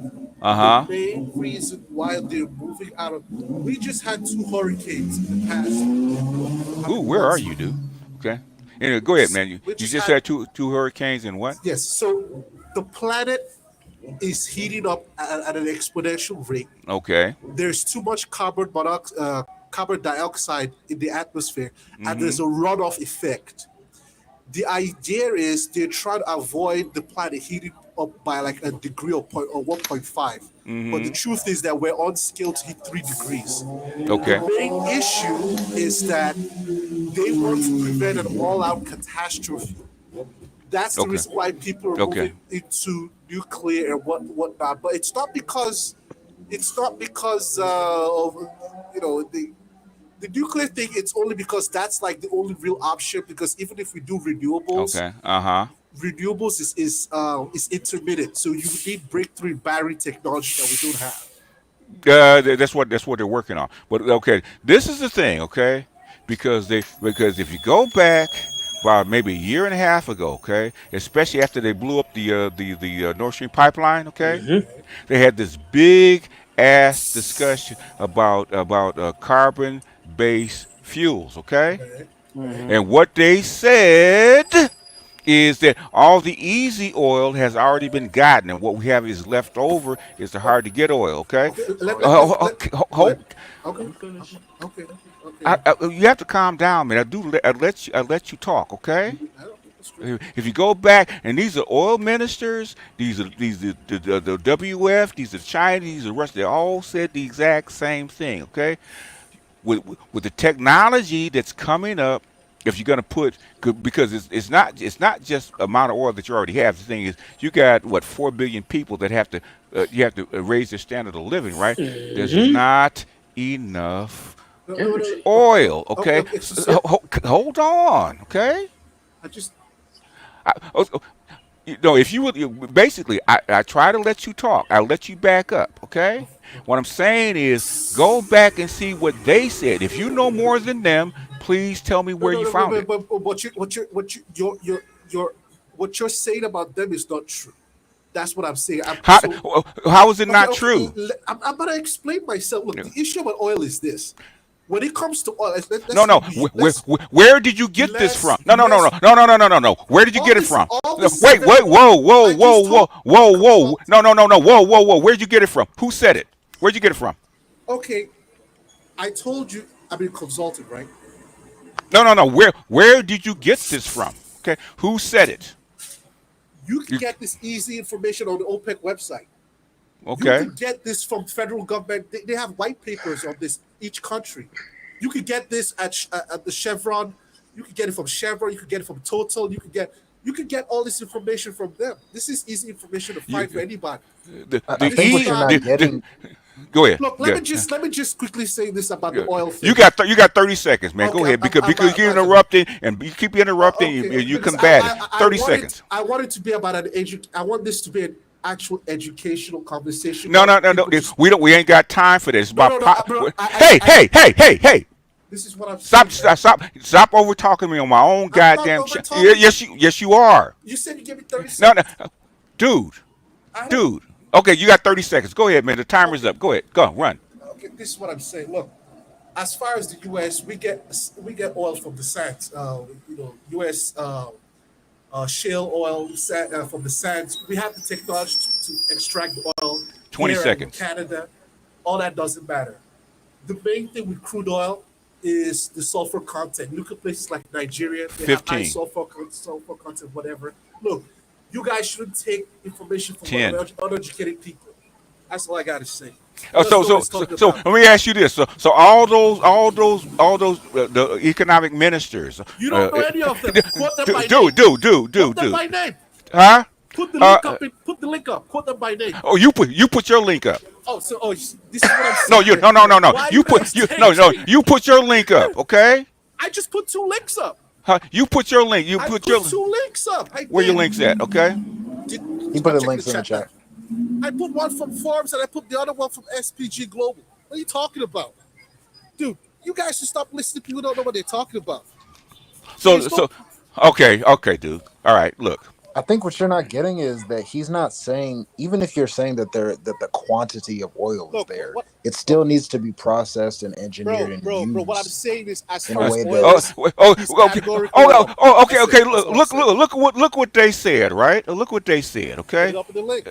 S1: Uh
S15: the
S1: huh.
S15: main reason why they're moving out of we just had two hurricanes in the past
S1: Ooh, where are
S15: months.
S1: you, dude? Okay. Anyway, go ahead, man. You
S15: We
S1: you
S15: just
S1: just
S15: had
S1: had two hurricanes and what?
S15: yes. So the planet is heating up at an exponential rate.
S1: Okay.
S15: There's too much carbon dioxide in the atmosphere, and
S1: Mm-hmm.
S15: there's a runoff effect. The idea is they're trying to avoid the planet heating up by like a degree or 1.5. But the
S1: Mm-hmm.
S15: truth is that we're on scale to hit 3 degrees. The
S1: Okay.
S15: main issue is that they want to prevent an all-out catastrophe. That's the
S1: Okay.
S15: reason why people are
S1: Okay.
S15: moving into nuclear and whatnot. But it's not because of the nuclear thing. It's only because that's like the only real option. Because even if we do renewables,
S1: Okay. Uh-huh.
S15: renewables is intermittent. So you need breakthrough battery technology that we don't have.
S1: That's what they're working on. But okay, this is the thing, okay? Because if you go back about maybe a year and a half ago, okay, especially after they blew up the Nord Stream pipeline, okay,
S14: Mm-hmm.
S1: they had this big ass discussion about carbon based fuels, okay,
S15: Right? Right?
S14: Mm-hmm.
S1: and what they said is that all the easy oil has already been gotten, and what we have is left over is the hard to get oil. Okay,
S15: Okay. Go ahead.
S1: hold.
S15: Okay.
S8: Let me finish.
S15: Okay. Okay.
S1: You have to calm down, man. I let you talk. Okay.
S15: I don't think that's true.
S1: If you go back, and these are oil ministers, these are the WF, these are China, these are Russia. They all said the exact same thing. Okay, with the technology that's coming up, if you're going to because it's not just amount of oil that you already have. The thing is, you got what 4 billion people that you have to raise their standard of living, right? There's
S14: Mm-hmm.
S1: not enough
S15: No, no, no.
S14: Energy.
S1: oil.
S15: Okay.
S1: Okay,
S15: Okay. So
S1: hold on. Okay.
S15: I just
S1: Oh, if you would basically, I try to let you talk. I let you back up. Okay. What I'm saying is, go back and see what they said. If you know more than them, please tell me
S15: no,
S1: where
S15: no,
S1: you
S15: no.
S1: found it.
S15: But what you're saying about them is not true. That's what I'm saying.
S1: How how is it
S15: Okay,
S1: not
S15: okay.
S1: true?
S15: I'm gonna explain myself. Look, the issue with oil is this: when it comes to oil, let's
S1: No,
S15: say
S1: no. Where did you get this from? No, no, no, no,
S15: let's
S1: no, no, no, no, no, no. Where did you
S15: all
S1: get it
S15: this
S1: from?
S15: all
S1: No,
S15: this is
S1: wait, wait,
S15: available.
S1: whoa, whoa,
S15: I
S1: whoa,
S15: just
S1: whoa,
S15: told
S1: whoa, whoa.
S15: well,
S1: No, no, no, no. Whoa, whoa, whoa. Where'd you get it from? Who said it? Where'd you get it from?
S15: okay. I told you I've been consulted, right?
S1: No, no, no. Where did you get this from? Okay, who said it?
S15: You can
S1: You,
S15: get this easy information on the OPEC website. You
S1: okay.
S15: could get this from federal government. They have white papers on this each country. You could get this at the Chevron. You could get it from Chevron. You could get it from Total. You could get all this information from them. This is easy information to
S1: You,
S15: find for anybody.
S1: the
S11: I
S1: the
S15: This
S11: think
S15: is
S11: what
S1: e
S11: you're
S15: not.
S1: the,
S11: not
S1: the
S11: getting.
S1: go ahead.
S15: Look, let
S1: Yeah.
S15: me just quickly say this about the
S1: Yeah.
S15: oil
S1: You
S15: thing.
S1: got you got 30 seconds, man. Go
S15: Okay,
S1: ahead
S15: I'm
S1: because
S15: about,
S1: you're
S15: about to,
S1: interrupting and you keep interrupting.
S15: okay,
S1: You
S15: because
S1: combative. 30
S15: wanted
S1: seconds.
S15: I wanted to be about I want this to be an actual educational conversation,
S1: No,
S15: not
S1: no, no, no.
S15: people just
S1: We ain't got time for this. It's
S15: no
S1: about
S15: no no bro.
S1: hey, hey, hey, hey, hey.
S15: This is what I'm
S1: Stop,
S15: saying, man.
S1: stop, stop, stop over talking me on my own
S15: I'm not
S1: goddamn
S15: over
S1: shit.
S15: talking you.
S1: Yes, you are.
S15: You said you give me 30
S1: No, no,
S15: seconds.
S1: dude,
S15: I don't.
S1: dude. Okay, you got 30 seconds. Go ahead, man. The timer's
S15: Okay,
S1: up. Go ahead. Go, run.
S15: okay. This is what I'm saying. Look, as far as the U.S., we get oil from the sands. U.S. Shale oil from the sands. We have the technology to extract the oil
S1: 20
S15: here and in
S1: seconds.
S15: Canada. All that doesn't matter. The main thing with crude oil is the sulfur content. Look at places like Nigeria; they have high
S1: 15,
S15: sulfur content, whatever. Look, you guys shouldn't take information from
S1: 10.
S15: uneducated people. That's all I gotta say.
S1: Oh,
S15: Let us
S1: so,
S15: know what
S1: so,
S15: it's
S1: so,
S15: talking
S1: so
S15: about.
S1: let me ask you this. So all those the economic ministers,
S15: You don't know any of them. Quote them by
S1: dude,
S15: name.
S1: dude, dude,
S15: Quote
S1: dude,
S15: them
S1: dude,
S15: by name.
S1: huh?
S15: Put the
S1: Uh,
S15: link up. Put the link up. Quote them by name.
S1: oh, you put your link up.
S15: This is what I'm
S1: No,
S15: saying.
S1: you no no no no.
S15: Why you
S1: You put
S15: guys
S1: you
S15: take
S1: no no.
S15: me?
S1: You put your link up, okay?
S15: I just put two links up.
S1: Huh? You put your link. You
S15: I
S1: put
S15: put
S1: your
S15: two links up. I
S1: where your
S15: did.
S1: links at, okay?
S15: Did
S11: He put
S15: I'm
S11: the
S15: checking the
S11: links in the
S15: chat now.
S11: chat.
S15: I put one from Forbes and I put the other one from SPG Global. What are you talking about? dude, you guys should stop listening to people who don't know what they're talking about.
S1: So
S15: There's no
S1: so okay, dude. All right, look.
S11: I think what you're not getting is that he's not saying, even if you're saying that that the quantity of oil is
S15: look
S11: there,
S15: what
S11: it
S15: look,
S11: still needs to be processed and engineered and
S15: bro. What I'm
S11: used
S15: saying is, as
S11: in a
S15: far as
S11: way
S15: oil
S11: that
S1: Oh,
S15: is, he's
S1: okay.
S15: categorically wrong.
S1: Okay,
S15: That's it.
S1: okay.
S15: That's
S1: Look,
S15: all I'm
S1: look,
S15: saying.
S1: look, look what they said, right? Look what they said,
S15: Put it
S1: okay?
S15: up in the link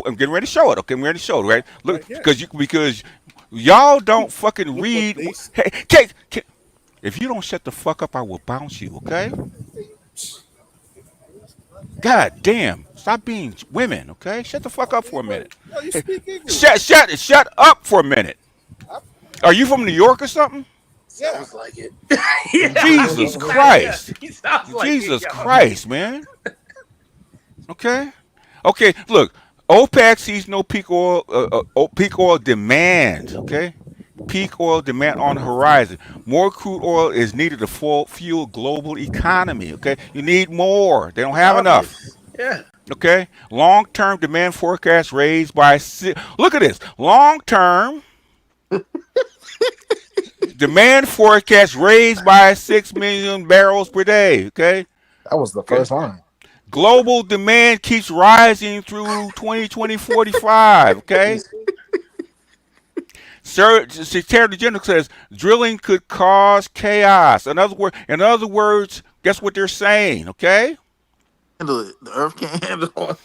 S1: I'm getting ready to show it. Okay, I'm ready to show it, right? Look,
S15: right here.
S1: because y'all don't fucking
S15: Look what
S1: read.
S15: they.
S1: Hey, if you don't shut the fuck up, I will bounce you, okay? God damn, stop being women, okay? Shut the fuck up for a minute.
S15: Oh, you
S1: Hey,
S15: speak English?
S1: shut up for a minute.
S15: I,
S1: Are you from New York or something?
S15: yeah.
S14: Sounds like it. Yeah,
S1: Jesus
S14: yeah,
S1: Christ.
S14: he sounds like it,
S1: Jesus
S14: yo.
S1: Christ, man. Okay? Okay, look, OPEC sees no peak oil demand, okay? Peak oil demand on the horizon. More crude oil is needed to fuel global economy, okay? You need more. They don't
S14: It's
S1: have enough.
S14: obvious. Yeah.
S1: Okay? Long-term demand forecast raised by look at this. Long-term demand forecast raised by 6 million barrels per day, okay?
S11: that was the
S1: Okay.
S11: first line.
S1: Global demand keeps rising through 2020 45. Okay.
S11: He's
S1: Secretary General says drilling could cause chaos. In other words, guess what they're saying? Okay.
S8: Handle it. The earth can't handle it.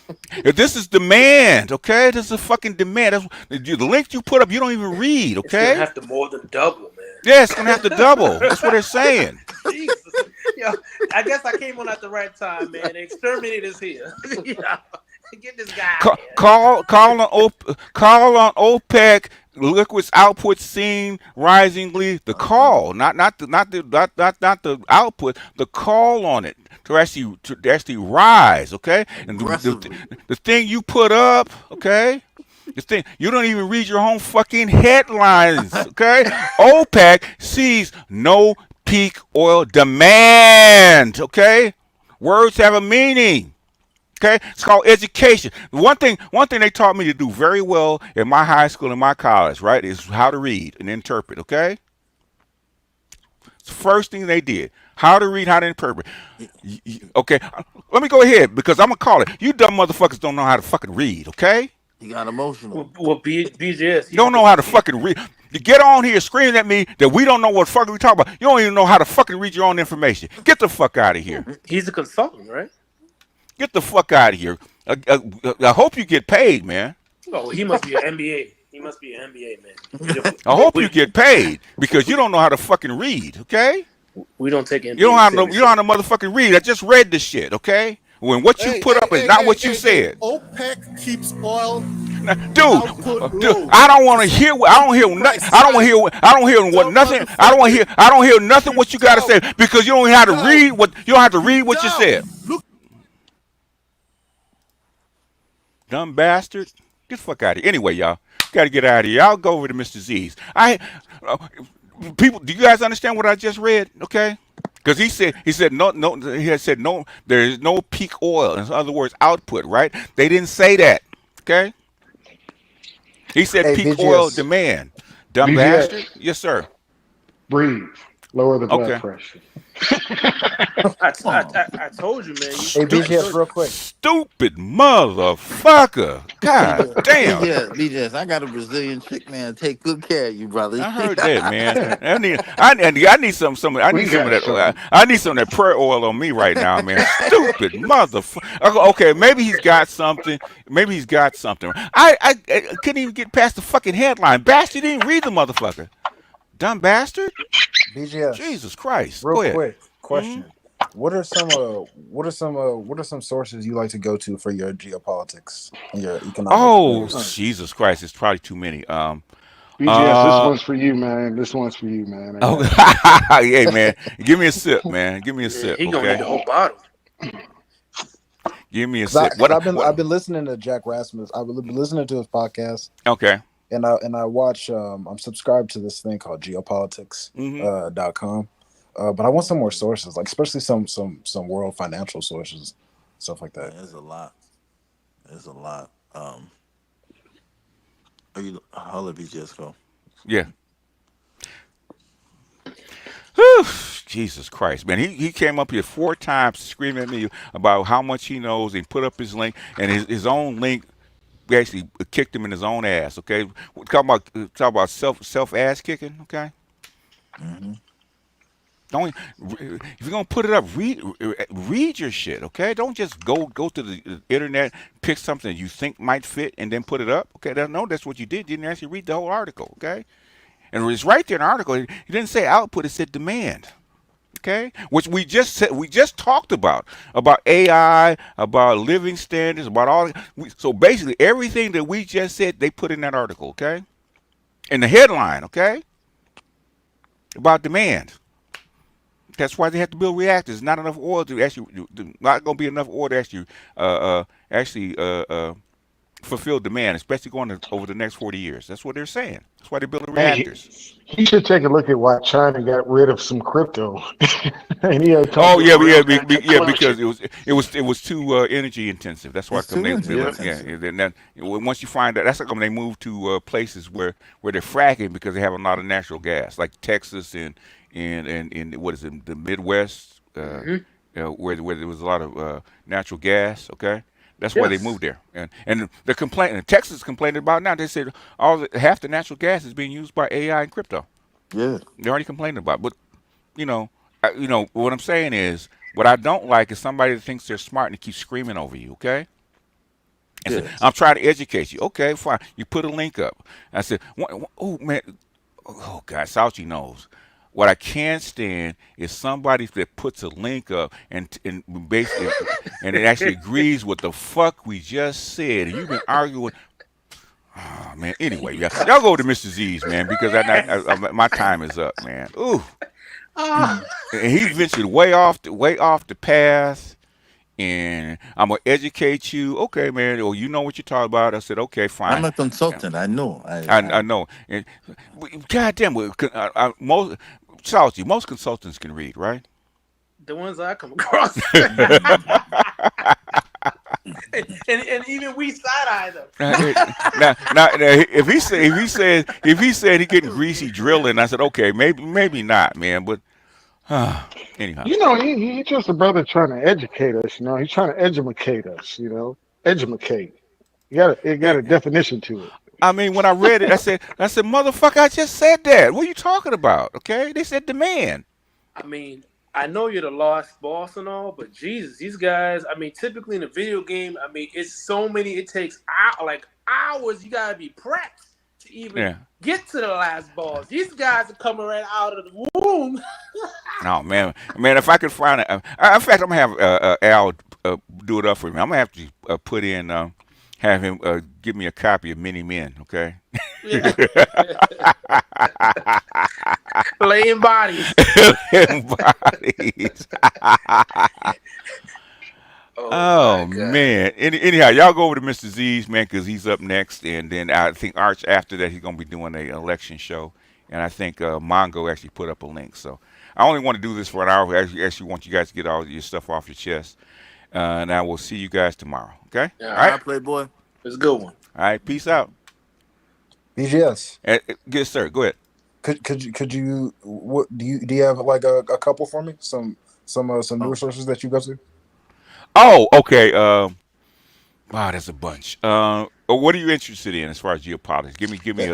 S1: If this is demand, okay, this is fucking demand. The link you put up, you don't even read,
S14: It's gonna
S1: okay?
S14: have to more than double, man.
S1: Yeah, it's gonna have to double. That's what they're saying.
S14: Jesus. Yo, I guess I came on at the right time, man. The exterminator's here. Yeah. Get this guy out of here.
S1: Call on OPEC. Liquids output seen risingly. The call, not the output. The call on it to actually rise. Okay, and
S8: Aggressively.
S1: the thing you put up. Okay. The thing you don't even read your own fucking headlines. Okay, OPEC sees no peak oil demand. Okay, words have a meaning. Okay, it's called education. One thing they taught me to do very well in my high school and my college, right, is how to read and interpret. Okay, it's the first thing they did. How to read, how to interpret. Okay, let me go ahead because I'm gonna call it. You dumb motherfuckers don't know how to fucking read. Okay,
S8: He got emotional.
S14: Well, BJS,
S1: you don't know how to fucking read. You get on here screaming at me that we don't know what fucking we talk about. You don't even know how to fucking read your own information. Get the fuck out of here.
S14: he's a consultant, right?
S1: Get the fuck out of here. I hope you get paid, man.
S14: Oh, he must be an MBA. He must be an MBA, man.
S1: I hope you
S14: We,
S1: get paid because you don't know how to fucking read, okay?
S14: we don't take
S1: You don't
S14: MBA
S1: have no, you don't
S14: seriously.
S1: have no motherfucking read. I just read this shit, okay? When what you put up is not what you
S15: Hey.
S1: said,
S15: OPEC keeps oil
S1: now,
S15: output
S1: dude.
S15: low
S1: I don't
S15: to
S1: want to hear. I don't hear nothing.
S15: prices
S1: I don't want to
S15: high.
S1: hear. I don't hear what
S15: Dumb
S1: nothing. I don't want to hear.
S15: motherfucker.
S1: I don't hear nothing
S15: You
S1: what you got to say
S15: dumb.
S1: because you don't even
S15: You
S1: have to
S15: dumb.
S1: read what you don't have to
S15: You
S1: read what you said.
S15: dumb. Look.
S1: Dumb bastard. Get the fuck out of here. Anyway, y'all got to get out of here. I'll go over to Mr. Z's. Uh, people, do you guys understand what I just read? Okay. Because he said no, he had said no, there is no peak oil. In other words, output, right? They didn't say that. Okay. He said
S16: Hey,
S1: peak oil
S16: BGS.
S1: demand. Dumb
S16: BGS.
S1: bastard. Yes, sir.
S16: Breathe. Lower the blood
S1: Okay.
S16: pressure.
S14: I told you, man.
S11: Hey,
S14: I
S11: BGS,
S14: told you.
S11: real quick.
S1: Stupid motherfucker. God damn.
S8: BJS, I got a Brazilian chick, man. Take good care of you, brother.
S1: I heard that, man. I need some I
S16: We
S1: need some of
S16: got
S1: that
S16: some.
S1: I need some of that prayer oil on me right now, man. Stupid motherfucker. Okay, maybe he's got something. Maybe he's got something. I couldn't even get past the fucking headline. Bastard didn't read the motherfucker. Dumb bastard.
S11: BGS,
S1: Jesus Christ.
S11: real
S1: Go ahead.
S11: quick
S1: Hmm.
S11: question. What are some sources you like to go to for your geopolitics and your economic
S1: Oh,
S11: news?
S1: Jesus Christ. It's probably too many.
S16: BGS, this
S1: Uh
S16: one's for you, man. This one's for you, man. I got you.
S1: oh, hey man, give me a sip, man. Give me a
S14: Yeah,
S1: sip,
S14: he gonna need
S1: okay?
S14: the whole bottle.
S1: Give me a
S11: Because
S1: sip.
S11: because
S1: What?
S11: I've been listening to Jack Rasmus. I've been listening to his podcast,
S1: Okay.
S11: and I watch. I'm subscribed to this thing called Geopolitics
S1: Hmm.
S11: .com. But I want some more sources, like especially some world financial sources, stuff like
S8: Man,
S11: that.
S8: there's a lot. There's a lot. Are you? I'll let BJS go.
S1: Yeah. Whew, Jesus Christ, man. He came up here 4 times screaming at me about how much he knows and put up his link and his own link actually kicked him in his own ass, okay? Talk about self ass kicking, okay?
S8: Mm-hmm.
S1: Don't if you're gonna put it up, read your shit, okay? Don't just go to the internet, pick something you think might fit, and then put it up, okay? No, that's what you did. You didn't actually read the whole article, okay? And it's right there in the article. It didn't say output; it said demand. Okay, which we just said, we just talked about AI, about living standards, about all. So basically, everything that we just said, they put in that article. Okay, in the headline. Okay, about demand. That's why they have to build reactors. Not enough oil to actually, not going to be enough oil to actually fulfill demand, especially over the next 40 years. That's what they're saying. That's why they're building
S16: Hey,
S1: reactors.
S16: he should take a look at why China got rid of some crypto, and he had come
S1: Oh
S16: to a
S1: yeah,
S16: real
S1: yeah,
S16: good
S1: yeah.
S16: conclusion.
S1: Because it was too energy intensive. That's why
S8: It's too
S16: Yeah.
S1: yeah.
S8: intensive.
S1: Then once you find that, that's like when they move to places where they're fracking because they have a lot of natural gas, like Texas and what is it, the Midwest,
S14: Hmm.
S1: where there was a lot of natural gas. Okay. That's why they
S14: Yes.
S1: moved there, and the complaint, and Texas is complaining about now. They said half the natural gas is being used by AI and crypto.
S8: Yeah.
S1: They're already complaining about, it. But you know, what I'm saying is, what I don't like is somebody that thinks they're smart and keeps screaming over you. Okay, I said
S8: Yes.
S1: I'm trying to educate you. Okay, fine. You put a link up. I said, oh man, oh God, Sauchi knows. What I can't stand is somebody that puts a link up and basically and it actually agrees with the fuck we just said, and you've been arguing. Oh man. Anyway, y'all go to Mr. Z's, man, because my time is up, man. Ooh.
S14: Ah.
S1: And he ventured way off the path, and I'm gonna educate you. Okay, man. Or you know what you're talking about. I said, okay,
S8: I'm
S1: fine.
S8: a consultant. I know.
S1: I know. And goddamn, most Salty, most consultants can read, right?
S14: The ones I come across.
S8: Mm.
S14: And even we side eye them.
S1: Now, if he said he getting greasy drilling, I said, okay, maybe not, man. But anyhow.
S16: You know, he just a brother trying to educate us. You know, he's trying to educate us. You know, educate. It got a definition to it.
S1: I mean, when I read it, I said, motherfucker, I just said that. What are you talking about? Okay, they said demand.
S14: I mean, I know you're the lost boss and all, but Jesus, these guys. I mean, typically in a video game, I mean, it's so many. It takes like hours. You gotta be prepped to even
S1: Yeah.
S14: get to the last boss. These guys are coming right out of the womb.
S1: Oh man, if I could find it, in fact, I'm gonna have Al do it up for me. I'm gonna have to put in, have him give me a copy of Many Men. Okay.
S14: Laying bodies.
S1: Bodies.
S14: Oh
S1: Oh
S14: my God.
S1: man. Anyhow, y'all go over to Mr. Z's, man, because he's up next, and then I think Arch after that he's gonna be doing an election show, and I think Mongo actually put up a link. So I only want to do this for an hour. I actually want you guys to get all your stuff off your chest, and I will see you guys tomorrow. Okay?
S14: All
S1: All
S8: All
S1: right.
S14: right.
S8: right, Playboy.
S14: It's a good one.
S1: All right. Peace out.
S17: BGS.
S1: Yes, sir. Go ahead.
S17: Could you what do you have like a couple for me? Some newer
S8: Oh,
S17: sources that you go to?
S1: Oh, okay. Wow, that's a bunch. What are you interested in as far as geopolitics?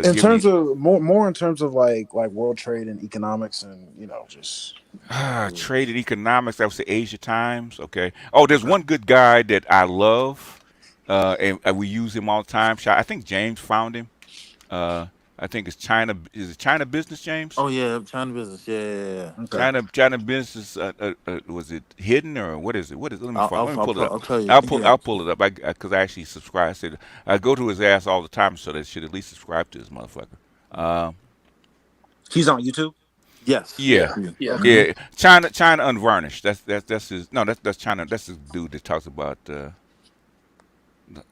S17: In
S1: Give me.
S17: terms of more in terms of like world trade and economics and just
S1: Trade and economics. That was the Asia Times. Okay. Oh, there's
S17: okay.
S1: one good guy that I love, and we use him all the time. I think James found him. Uh, I think it's China. Is it China Business, James?
S8: oh yeah, China business. Yeah, yeah, yeah.
S17: Okay.
S1: China Business. Was it hidden or what is it? What is it? Let me
S8: I'll
S1: find.
S8: I'll
S1: Let me
S8: I'll,
S1: pull it
S8: pro-
S1: up.
S8: I'll tell you.
S1: I'll
S8: Yeah.
S1: pull it up. Because I actually subscribe. I said I go to his ass all the time, so they should at least subscribe to this motherfucker.
S17: He's on YouTube.
S8: Yes.
S1: Yeah.
S14: Yeah. Yeah.
S17: Okay.
S1: Yeah, China Unvarnished. That's his. No, that's China. That's his dude that talks about.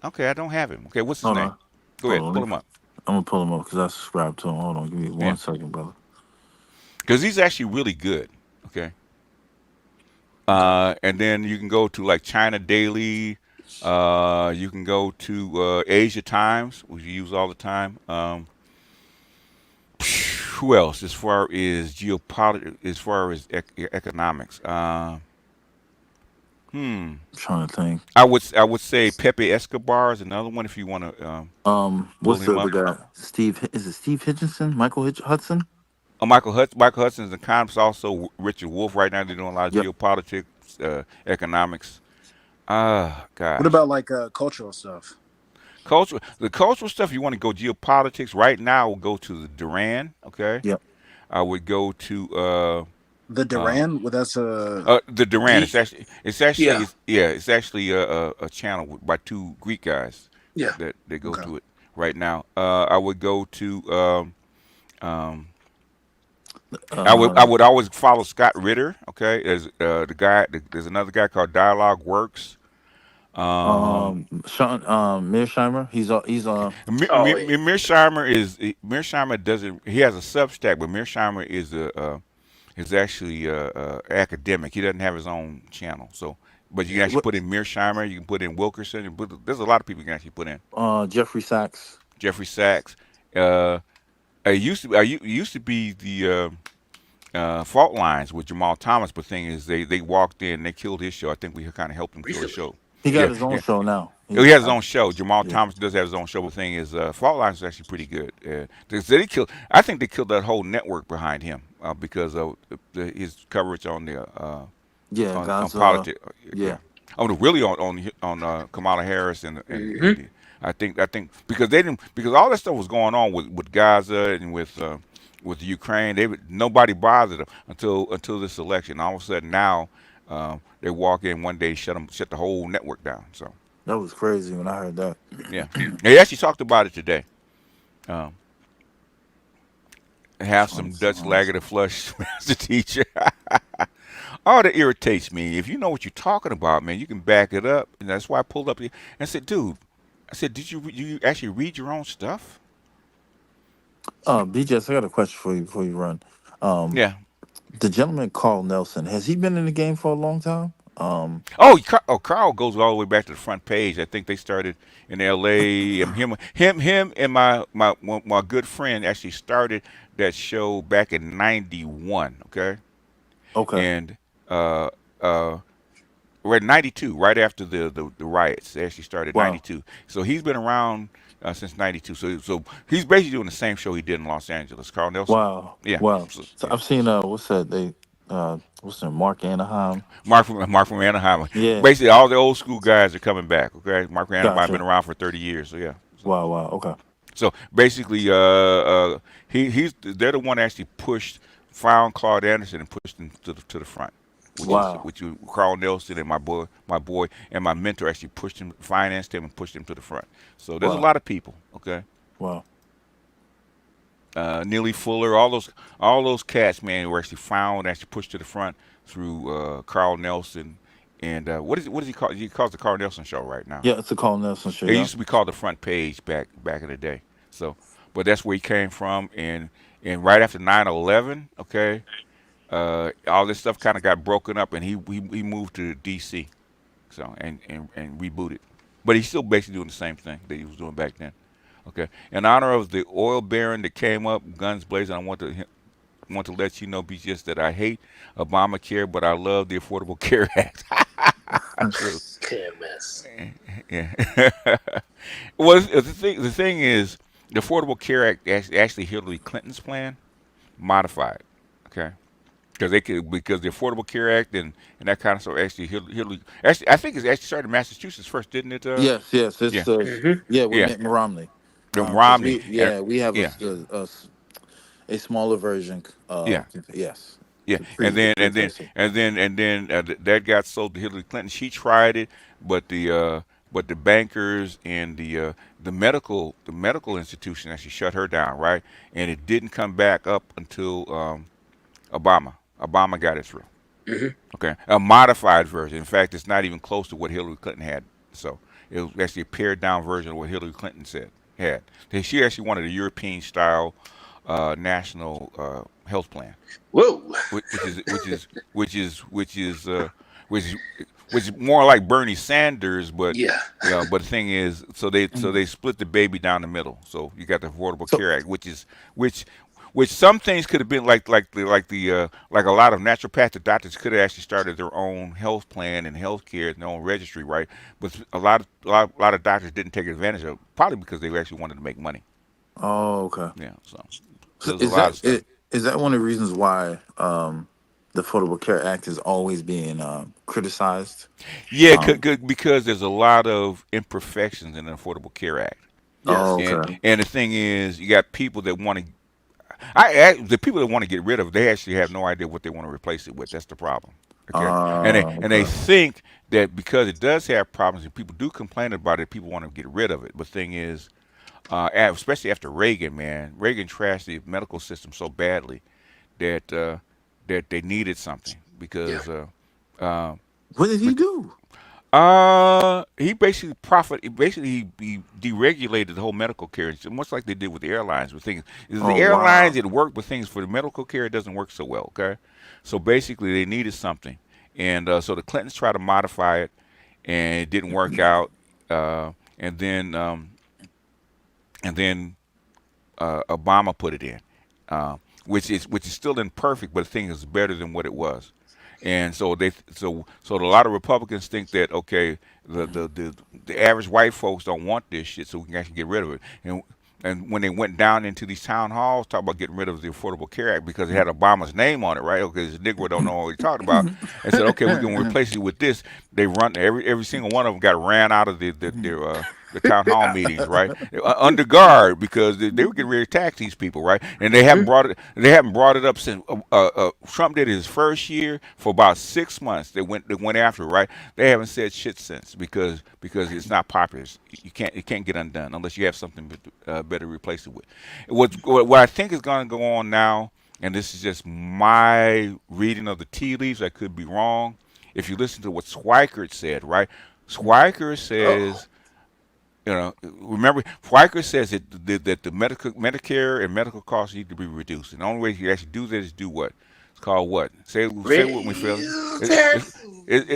S1: Okay, I don't have him. Okay, what's his
S8: Hold
S1: name?
S8: on.
S1: Go
S8: Hold
S1: ahead,
S8: on.
S1: pull him up.
S8: I'm gonna pull him up because I subscribe to him. Hold on. Give me
S1: Yeah,
S8: 1 second, brother.
S1: because he's actually really good. Okay,
S8: Okay.
S1: and then you can go to like China Daily. You can go to Asia Times, which you use all the time. Who else? As far as geopolitics, as far as economics, hmm.
S8: trying to think.
S1: I would say Pepe Escobar is another one if you want to pull
S8: What's
S1: him
S8: the other
S1: up.
S8: guy? Steve, is it Steve Hitchinson? Michael Hudson?
S1: Michael Hudson's economist, also Richard Wolff. Right now they're doing a lot of
S8: Yep.
S1: geopolitics, economics.
S11: What
S1: Gosh,
S11: about like cultural stuff?
S1: the cultural stuff. You want to go geopolitics right now? I would go to the Duran. Okay,
S8: Yep.
S1: I would go to
S11: The
S1: uh,
S11: Duran? Well, that's
S1: the Duran.
S14: Ye-
S1: It's actually
S14: Yeah,
S1: it's actually a channel by two Greek guys
S14: yeah.
S1: that they go
S11: okay.
S1: to it right now. I would go to um, I
S8: Uh,
S1: would always follow Scott Ritter. Okay, there's the guy. There's another guy called Dialogue Works. Um,
S8: Sean, Mearsheimer.
S14: Oh, yeah.
S1: Mearsheimer doesn't. He has a Substack, but Mearsheimer is actually academic. He doesn't have his own channel. So, but you can actually
S8: what?
S1: put in Mearsheimer. You can put in Wilkerson. There's a lot of people you can actually put in.
S8: Jeffrey Sachs.
S1: Jeffrey Sachs. Uh, it used to be the fault lines with Jamal Thomas, but thing is, they walked in, they killed his show. I think we kind of helped him kill his
S14: Recently.
S1: show.
S8: He got
S1: Yeah,
S8: his own
S1: yeah.
S8: show now.
S1: He has his own show. Jamal
S8: Yeah.
S1: Thomas does have his own show. But the thing is, fault lines is actually pretty good. They killed. I think they killed that whole network behind him because of his coverage on the
S8: Yeah,
S1: on
S8: guys.
S1: politics. Yeah.
S8: Yeah.
S1: Oh, no, really on Kamala Harris and
S14: Hmm.
S1: I think because all that stuff was going on with Gaza and with Ukraine. Nobody bothered them until this election. All of a sudden now they walk in one day, shut the whole network down. So
S8: That was crazy when I heard that.
S1: yeah, they actually talked about it today. Um, have
S8: Sean
S1: some Dutch
S8: Science.
S1: lager to flush as a teacher. Oh, that irritates me. If you know what you're talking about, man, you can back it up. And that's why I pulled up here and said, dude, I said, you actually read your own stuff?
S8: BJS, I got a question for you before you run. Um,
S1: Yeah.
S8: the gentleman Carl Nelson, has he been in the game for a long time?
S1: Carl goes all the way back to the front page. I think they started in L.A. Him, and my good friend actually started that show back in '91. Okay,
S8: Okay.
S1: and uh, uh, we're at '92, right after the riots. They actually started
S8: Wow.
S1: '92. So he's been around since '92. So he's basically doing the same show he did in Los Angeles. Carl Nelson.
S8: Wow.
S1: Yeah.
S8: Wow.
S1: So,
S8: So
S1: yeah.
S8: I've seen what's that? What's that? Mark Anaheim.
S1: Mark from Anaheim.
S8: Yeah.
S1: Basically, all the old school guys are coming back. Okay, Mark from Anaheim been
S8: Gotcha.
S1: around for 30 years. So yeah.
S8: Wow. Wow. Okay.
S1: So basically, they're the one that actually found Claude Anderson and pushed him to the front,
S8: Wow.
S1: which was Carl Nelson and my boy and my mentor actually pushed him, financed him, and pushed him to the front. So there's a
S8: Wow.
S1: lot of people. Okay.
S8: Wow.
S1: Neely Fuller, all those cats, man, were actually found, actually pushed to the front through Carl Nelson, and what is he called? He calls the Carl Nelson Show right now.
S8: Yeah, it's a Carl Nelson show.
S1: It
S8: Yeah.
S1: used to be called the Front Page back in the day. So, but that's where he came from, and right after 9/11, okay, all this stuff kind of got broken up, and he moved to D.C. So and rebooted, but he's still basically doing the same thing that he was doing back then. Okay. In honor of the oil baron that came up, guns blazing, I want to let you know, BGS, that I hate Obamacare, but I love the Affordable Care Act. True.
S14: Can't mess.
S1: Yeah. Well, the thing is, the Affordable Care Act actually Hillary Clinton's plan modified. Okay. Because the Affordable Care Act and that kind of stuff actually Hillary actually I think it's actually started in Massachusetts first, didn't it?
S8: Yes. Yes.
S1: Yeah.
S8: It's
S14: Hmm.
S8: yeah with
S1: Yeah.
S8: Mitt Romney. Because
S1: Romney and
S8: we have
S1: yeah.
S8: a smaller version.
S1: Yeah.
S8: Yes.
S1: Yeah, and then and then and then and then that got sold to Hillary Clinton. She tried it, but the bankers and the medical institution actually shut her down, right? And it didn't come back up until Obama. Obama got it through.
S14: Hmm.
S1: Okay, a modified version. In fact, it's not even close to what Hillary Clinton had. So it was actually a pared down version of what Hillary Clinton had. She actually wanted a European style national health plan
S14: Whoa.
S1: which is more like Bernie Sanders, but
S14: Yeah.
S1: but the thing is, so they split the baby down the middle. So you got the Affordable
S8: So
S1: Care Act, which which some things could have been like a lot of naturopathic doctors could have actually started their own health plan and health care and their own registry, right? But a lot of doctors didn't take advantage of it, probably because they actually wanted to make money.
S8: Oh, okay.
S1: Yeah, so
S8: So
S1: there's a lot of stuff.
S8: is that one of the reasons why the Affordable Care Act is always being criticized?
S1: Yeah,
S8: Um,
S1: because there's a lot of imperfections in the Affordable Care Act.
S8: oh,
S14: Yes.
S1: And
S8: okay.
S1: and the thing is, you got people that want to. The people that want to get rid of it, they actually have no idea what they want to replace it with. That's the problem. Okay, and they
S8: Okay.
S1: think that because it does have problems and people do complain about it, people want to get rid of it. But the thing is, especially after Reagan, man, Reagan trashed the medical system so badly that they needed something
S14: Yeah.
S1: because uh,
S8: What did he do?
S1: he basically he deregulated the whole medical care, it's much like they did with the airlines. With things, is the
S8: Oh,
S1: airlines
S8: wow.
S1: it worked, but things for the medical care it doesn't work so well. Okay, so basically they needed something, and so the Clintons tried to modify it, and it didn't work out. Uh, and then and then Obama put it in, uh, which is still imperfect, but the thing is better than what it was. And so a lot of Republicans think that okay, the average white folks don't want this shit, so we can actually get rid of it. And when they went down into these town halls, talk about getting rid of the Affordable Care Act because it had Obama's name on it, right? Okay, this Negro don't know what he talked about, and said, okay, we're gonna replace it with this. They run every single one of them got ran out of the town hall meetings, right? Under guard because they were getting ready to tax these people, right? And they haven't brought it up since Trump did his first year for about 6 months. They went after it, right? They haven't said shit since because it's not popular. It can't get undone unless you have something better to replace it with. What I think is going to go on now, and this is just my reading of the tea leaves. I could be wrong. If you listen to what Schweikert said, right? Schweikert
S14: Oh.
S1: says remember, Schweiker says that the Medicare and medical costs need to be reduced. And the only way you actually do that is do what? It's called what? Say it with me, Phil.
S14: Raise
S1: It, it's,
S14: tax.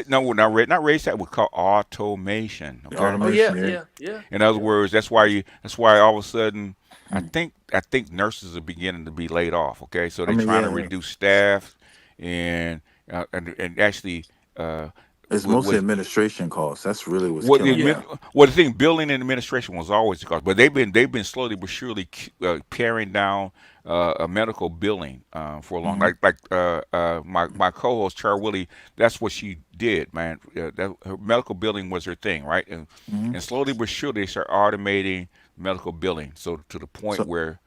S1: no, not raise that. We call automation. Okay.
S14: Oh
S8: Automation,
S14: yeah,
S8: yeah.
S14: yeah, yeah,
S1: In other
S14: yeah.
S1: words, that's why all of a sudden, I think nurses are beginning to be laid off. Okay, so
S8: I
S1: they're
S8: mean,
S1: trying to
S8: yeah,
S1: reduce staff and actually uh,
S8: it's
S1: with,
S8: mostly
S1: with
S8: administration costs. That's really what's
S1: Well,
S8: killing
S14: Yeah.
S8: them.
S1: the thing, building and administration was always the cost, but they've been slowly but surely paring down a medical billing for a long.
S8: Hmm.
S1: My co-host Char Willie, that's what she did, man. Her medical billing was her thing, right? And
S8: Hmm.
S1: and slowly but surely they start automating medical billing, so to the point
S8: So,
S1: where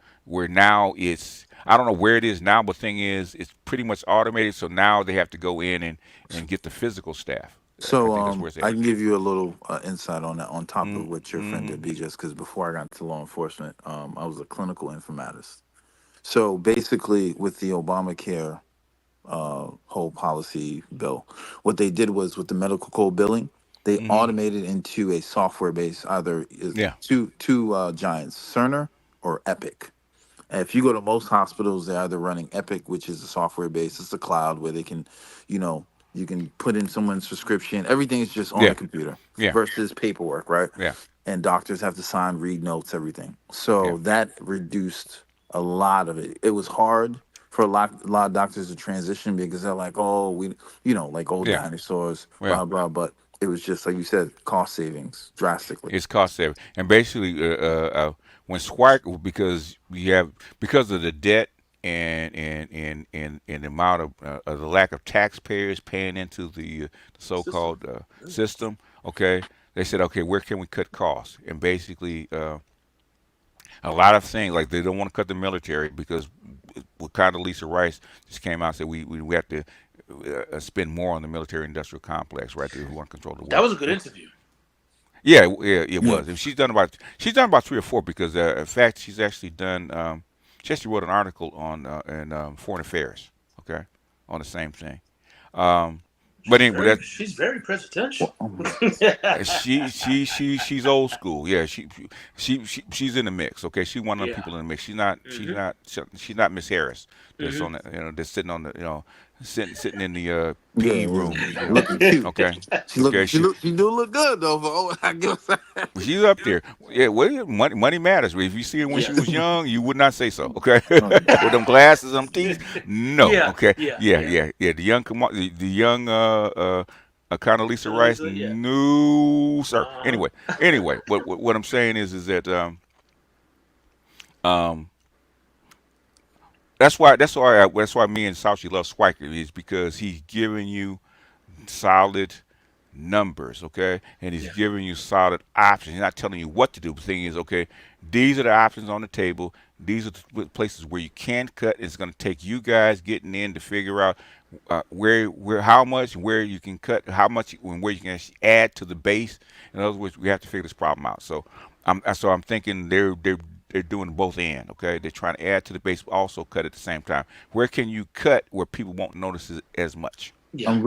S1: now it's I don't know where it is now, but the thing is it's pretty much automated. So now they have to go in and get the physical staff. I
S8: so
S1: think that's where it's
S8: I
S1: at.
S8: can give you a little insight on that, on top of what your friend
S1: Mm-hmm.
S8: did, BJ, because before I got into law enforcement, I was a clinical informatist. So basically, with the Obamacare whole policy bill, what they did was with the medical code billing, they
S1: Mm-hmm.
S8: automated into a software base, either
S1: Yeah.
S8: two giants, Cerner or Epic. And if you go to most hospitals, they're either running Epic, which is a software base, it's a cloud where they can, you know, you can put in someone's prescription. Everything's just on the
S1: Yeah.
S8: computer
S1: Yeah.
S8: versus paperwork, right?
S1: Yeah.
S8: And doctors have to sign, read notes, everything.
S1: Yeah.
S8: So that reduced a lot of it. It was hard for a lot of doctors to transition because they're like, oh, like old
S1: Yeah.
S8: dinosaurs,
S1: Well,
S8: blah blah. But it was just like you said, cost savings drastically.
S1: it's cost saving, and basically, when Squire because of the debt and the amount of the lack of taxpayers paying into the
S14: System.
S1: so-called
S14: Yeah.
S1: system. Okay, they said, okay, where can we cut costs? And basically, a lot of things like they don't want to cut the military because what kind of Lisa Rice just came out and said we have to spend more on the military industrial complex, right? They want to control the
S14: That
S1: war.
S14: was a good interview.
S1: Yeah, yeah, it
S8: Yeah.
S1: was. And she's done about 3 or 4 because in fact she's actually done she actually wrote an article on in foreign affairs. Okay, on the same thing. Um, but anyway, that
S14: She's very presidential.
S8: Well,
S1: she's old school. Yeah, she's in the mix. Okay, she's one of the
S14: Yeah.
S1: people in the mix. She's not
S14: Mm-hmm.
S1: Miss Harris. That's
S14: Mm-hmm.
S1: on the that's sitting on the sitting in the
S8: Yeah,
S1: PE
S8: yeah.
S1: room, you know.
S8: Looking cute.
S1: Okay,
S8: She look.
S1: okay,
S8: She look. She do look good though. But oh, I guess.
S1: she's up there. Yeah, well, money matters. If you see her when she
S14: Yes.
S1: was young, you would not say so. Okay, with them
S8: Okay.
S1: glasses, them teeth, no.
S14: Yeah,
S1: Okay,
S14: yeah,
S1: yeah,
S14: yeah.
S1: yeah, yeah. The young Condoleezza Rice,
S14: Condoleezza, yeah.
S1: no, sir.
S14: Uh-huh.
S1: Anyway, what I'm saying is that um that's why me and Saucy love Swiker is because he's giving you solid numbers, okay? And he's
S14: Yeah.
S1: giving you solid options. He's not telling you what to do. The thing is, okay, these are the options on the table. These are the places where you can cut. It's going to take you guys getting in to figure out how much, where you can cut, how much, and where you can actually add to the base. In other words, we have to figure this problem out. So I'm thinking they're doing both end, okay? They're trying to add to the base, but also cut at the same time. Where can you cut where people won't notice it as much?
S14: Yeah.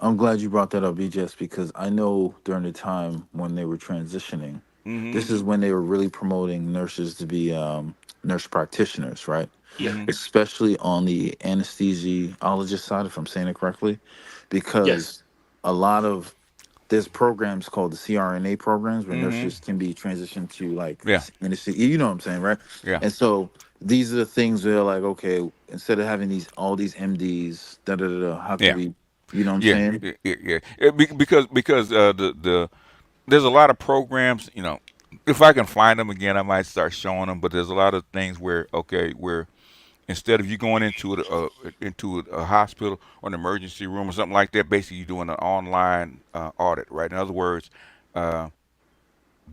S8: I'm glad you brought that up, BJS, because I know during the time when they were transitioning,
S1: Mm-hmm.
S8: this is when they were really promoting nurses to be nurse practitioners, right?
S14: Yeah.
S1: Mm-hmm.
S8: Especially on the anesthesiologist side, if I'm saying it correctly,
S14: Yes.
S8: because a lot of there's programs called the CRNA programs where
S1: Mm-hmm.
S8: nurses can be transitioned to like
S1: Yeah.
S8: anesthesia. You know what I'm saying, right?
S1: Yeah.
S8: And so these are the things where like, okay, instead of having all these MDs, da da da, da, how could
S1: Yeah.
S8: we, you know what I'm
S1: Yeah,
S8: saying?
S1: yeah, yeah, yeah. Because there's a lot of programs. If I can find them again, I might start showing them. But there's a lot of things where instead of you going into a hospital or an emergency room or something like that, basically you're doing an online audit, right? In other words, uh,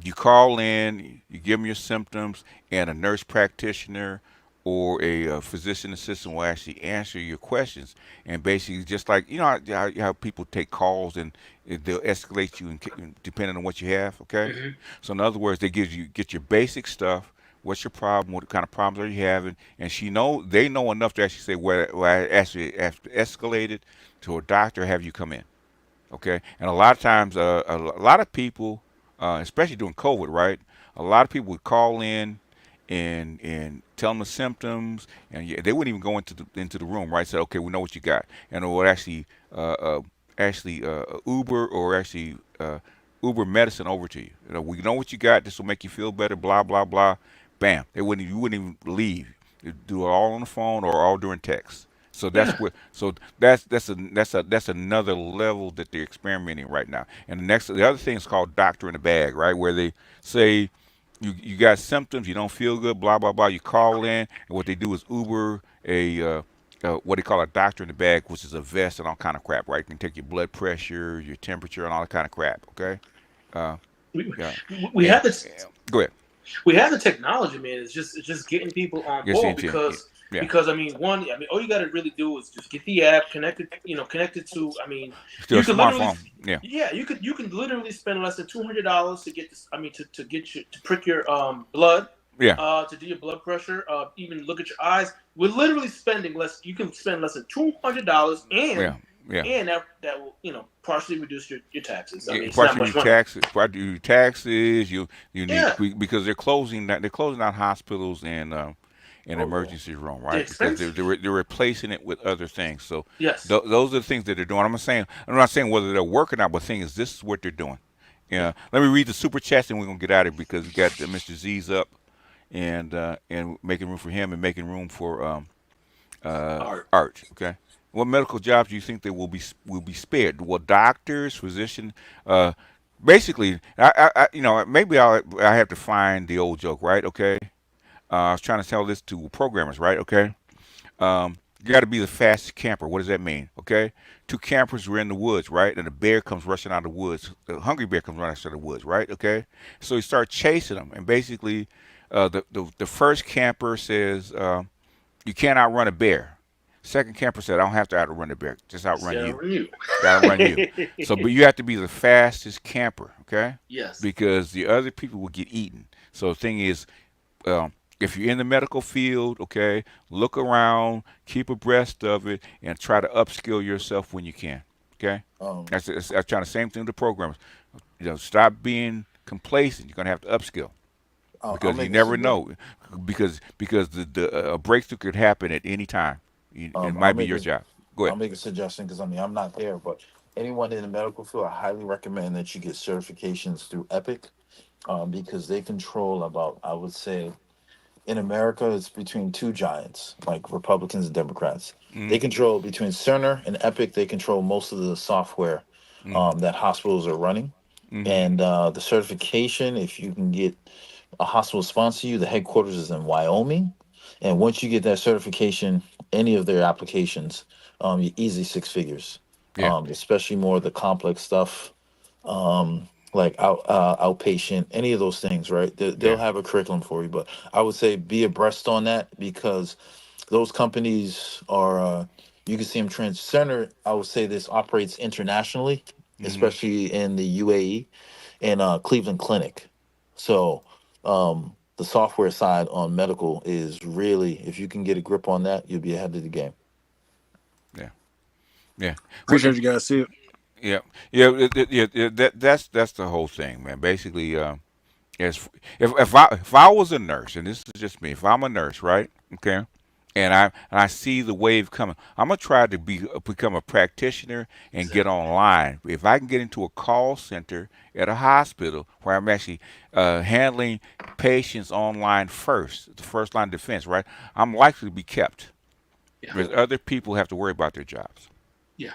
S1: you call in, you give them your symptoms, and a nurse practitioner or a physician assistant will actually answer your questions. And basically, just like how people take calls and they'll escalate you depending on what you have. Okay,
S14: Hmm.
S1: so in other words, they get your basic stuff. What's your problem? What kind of problems are you having? And they know enough to actually say, well, I actually have to escalate it to a doctor. Have you come in? Okay, and a lot of times, a lot of people, especially during COVID, right? A lot of people would call in and tell them the symptoms, and they wouldn't even go into the room, right? Say, okay, we know what you got, and it would actually Uber or actually Uber medicine over to you. We know what you got. This will make you feel better. Blah blah blah. Bam. You wouldn't even leave. You do it all on the phone or all during text. So that's
S14: Yeah.
S1: what. So that's another level that they're experimenting right now. And the other thing is called doctor in the bag, right? Where they say you got symptoms, you don't feel good, blah blah blah. You call in, and what they do is Uber what they call a doctor in the bag, which is a vest and all kind of crap, right? It can take your blood pressure, your temperature, and all that kind of crap. Okay. Uh,
S14: We,
S1: yeah.
S14: we
S1: And
S14: have this.
S1: go ahead.
S14: We have the technology, man. It's just getting people on
S1: Yes,
S14: board
S1: intent. Yeah. Yeah.
S14: because I mean, all you got to really do is just get the app connected to. I mean,
S1: Still a
S14: you could literally,
S1: smartphone. Yeah.
S14: yeah, you can literally spend less than $200 to get this. I mean, to get you to prick your blood,
S1: Yeah.
S14: to do your blood pressure, even look at your eyes. We're literally spending less. You can spend less than $200,
S1: Yeah. Yeah.
S14: and that will partially reduce your taxes. I mean, it's not
S1: Partially
S14: much
S1: your
S14: money.
S1: taxes, partially your taxes. You need
S14: Yeah.
S1: because they're closing down hospitals and
S14: Oh yeah.
S1: emergency room,
S14: The
S1: right? Because
S14: expense.
S1: they're replacing it with other things. So
S14: Yes.
S1: those are the things that they're doing. I'm not saying whether they're working out, but the thing is, this is what they're doing.
S14: Yeah.
S1: Yeah. Let me read the super chats and we're gonna get out of it because we got Mr. Z's up and making room for him and making room for
S14: Art.
S1: art. Okay. What medical jobs do you think that will be spared? Well, doctors, physician, uh, basically, maybe I have to find the old joke, right? Okay. I was trying to tell this to programmers, right? Okay. You got to be the fastest camper. What does that mean? Okay. Two campers were in the woods, right? And a bear comes rushing out of the woods. A hungry bear comes running out of the woods, right? Okay. So he starts chasing them, and basically, the first camper says, "You can't outrun a bear." Second camper said, "I don't have to outrun a bear. Just outrun
S14: Yeah,
S1: you.
S14: you.
S1: Gotta run you." So, but you have to be the fastest camper, okay?
S14: Yes.
S1: Because the other people will get eaten. So the thing is, if you're in the medical field, okay, look around, keep abreast of it, and try to upskill yourself when you can. Okay,
S8: Um,
S1: that's trying the same thing to the programmers. Stop being complacent. You're gonna have to upskill
S8: I'll
S1: because you
S8: make a
S1: never
S8: suggestion.
S1: know, because the breakthrough could happen at any time. It
S8: Um,
S1: might
S8: I'll
S1: be
S8: make
S1: your
S8: a
S1: job. Go
S8: I'll
S1: ahead.
S8: make a suggestion because I mean I'm not there, but anyone in the medical field, I highly recommend that you get certifications through Epic, because they control about, I would say, in America, it's between two giants, like Republicans and Democrats. They
S1: Mm-hmm.
S8: control between Cerner and Epic. They control most of the software
S1: Mm-hmm.
S8: that hospitals are running,
S1: Mm-hmm.
S8: and the certification. If you can get a hospital sponsor you, the headquarters is in Wyoming, and once you get that certification, any of their applications, you easy six figures.
S1: Yeah.
S8: Especially more of the complex stuff, like outpatient, any of those things, right? They'll
S1: Yeah.
S8: have a curriculum for you, but I would say be abreast on that because those companies are, you can see them trend center. I would say this operates internationally,
S1: Mm-hmm.
S8: especially in the UAE and Cleveland Clinic. So the software side on medical is really, if you can get a grip on that, you'll be ahead of the game.
S1: Yeah. Yeah.
S11: Appreciate you guys. See you.
S1: Yeah. Yeah. That's the whole thing, man. Basically, as if I was a nurse, and this is just me, if I'm a nurse, right? Okay. And I see the wave coming. I'm gonna try to become a practitioner and get
S14: Exactly.
S1: online. If I can get into a call center at a hospital where I'm actually handling patients online first, the first line of defense, right? I'm likely to be kept,
S14: Yeah.
S1: whereas other people have to worry about their jobs.
S14: Yeah.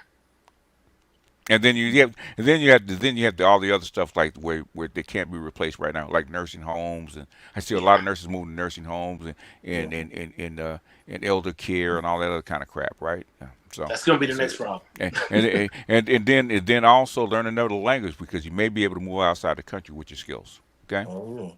S1: Then you have all the other stuff like where they can't be replaced right now, like nursing homes, and I see a lot
S14: Yeah.
S1: of nurses moving to nursing homes and
S8: Yeah.
S1: and elder care and all that other kind of crap, right? Yeah. So
S14: That's gonna be the
S1: so
S14: next problem.
S1: and then also learn another language because you may be able to move outside the country with your skills. Okay,
S8: Oh,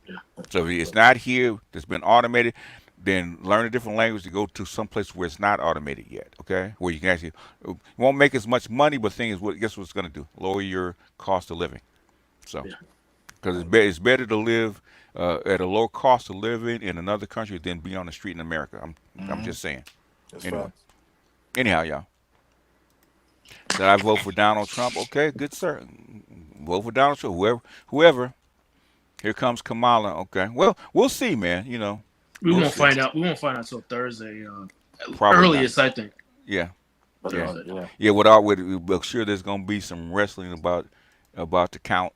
S14: Yeah.
S1: so if it's not here, that's been automated, then learn a different language to go to some place where it's not automated yet. Okay, where you can actually it won't make as much money, but thing is, guess what it's going to do? Lower your cost of living. So
S14: Yeah.
S1: because it's better to live at a low cost of living in another country than be on the street in America. I'm
S8: hmm
S1: just saying.
S8: that's
S1: Anyway,
S8: fine.
S1: anyhow, y'all. Did I vote for Donald Trump? Okay, good sir. Vote for Donald Trump. Whoever. Here comes Kamala. Okay. Well, we'll see, man.
S14: We
S1: We'll
S14: won't
S1: see.
S14: find out. We won't find out till Thursday.
S1: Probably not.
S14: Earliest, I think.
S1: Yeah.
S8: But
S1: Yeah.
S14: Thursday.
S8: yeah,
S1: Yeah. I'm sure there's gonna be some wrestling about the count.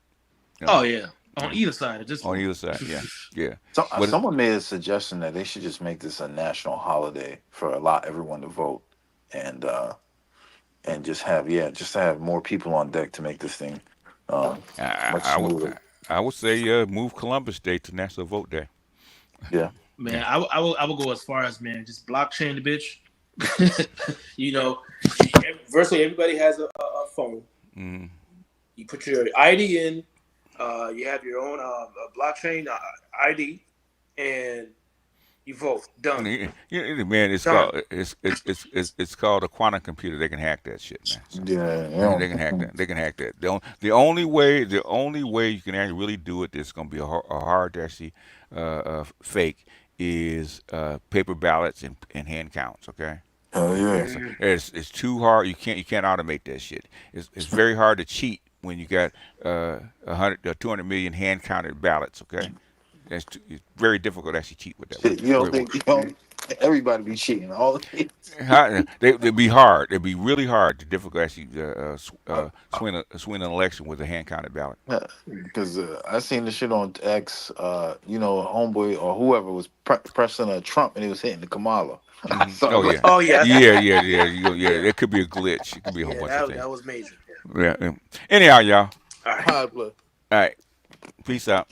S1: You
S14: Oh
S1: know,
S14: yeah, on
S1: yeah,
S14: either side at this
S1: on
S14: point.
S1: either side. Yeah. Yeah.
S8: so
S1: But
S8: someone made a suggestion that they should just make this a national holiday for allow everyone to vote, and just have, yeah, just to have more people on deck to make this thing
S1: I,
S8: much
S1: I would
S8: smoother.
S1: I would say move Columbus Day to National Vote Day.
S8: Yeah.
S14: Man,
S1: Yeah.
S14: I will go as far as, man, just blockchain the bitch. you know, virtually everybody has a phone.
S1: Mm.
S14: You put your ID in. You have your own blockchain ID, and you vote. Done.
S1: Man, it's
S14: Done.
S1: called it's called a quantum computer. They can hack that shit, man. So
S8: Yeah.
S1: they can hack that. They can hack that. The only way you can actually really do it that's going to be a hard to actually fake is paper ballots and hand counts. Okay.
S8: Oh yeah.
S1: So it's too hard. You can't automate that shit. It's very hard to cheat when you got 200 million hand counted ballots. Okay. It's very difficult to actually cheat with that.
S8: Shit, you don't think everybody be cheating all the time?
S1: They'd be hard. It'd be really hard to difficult actually swing an election with a hand counted ballot.
S8: Because I seen the shit on X. Homeboy or whoever was pressing a Trump and he was hitting the Kamala. So I
S1: Oh
S8: was
S1: yeah,
S8: like,
S14: Oh yeah,
S1: yeah.
S14: yeah,
S1: It could be a glitch. It could be a whole
S14: yeah.
S1: bunch of things.
S14: That was major.
S1: Yeah. Anyhow, y'all.
S14: All right.
S8: high blood.
S1: All right. Peace out.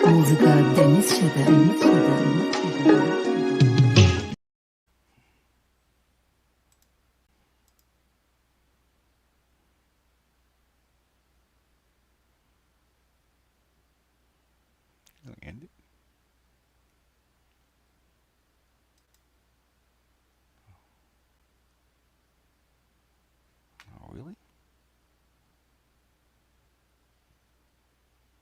S18: Muzyka Denis 7.
S1: End it.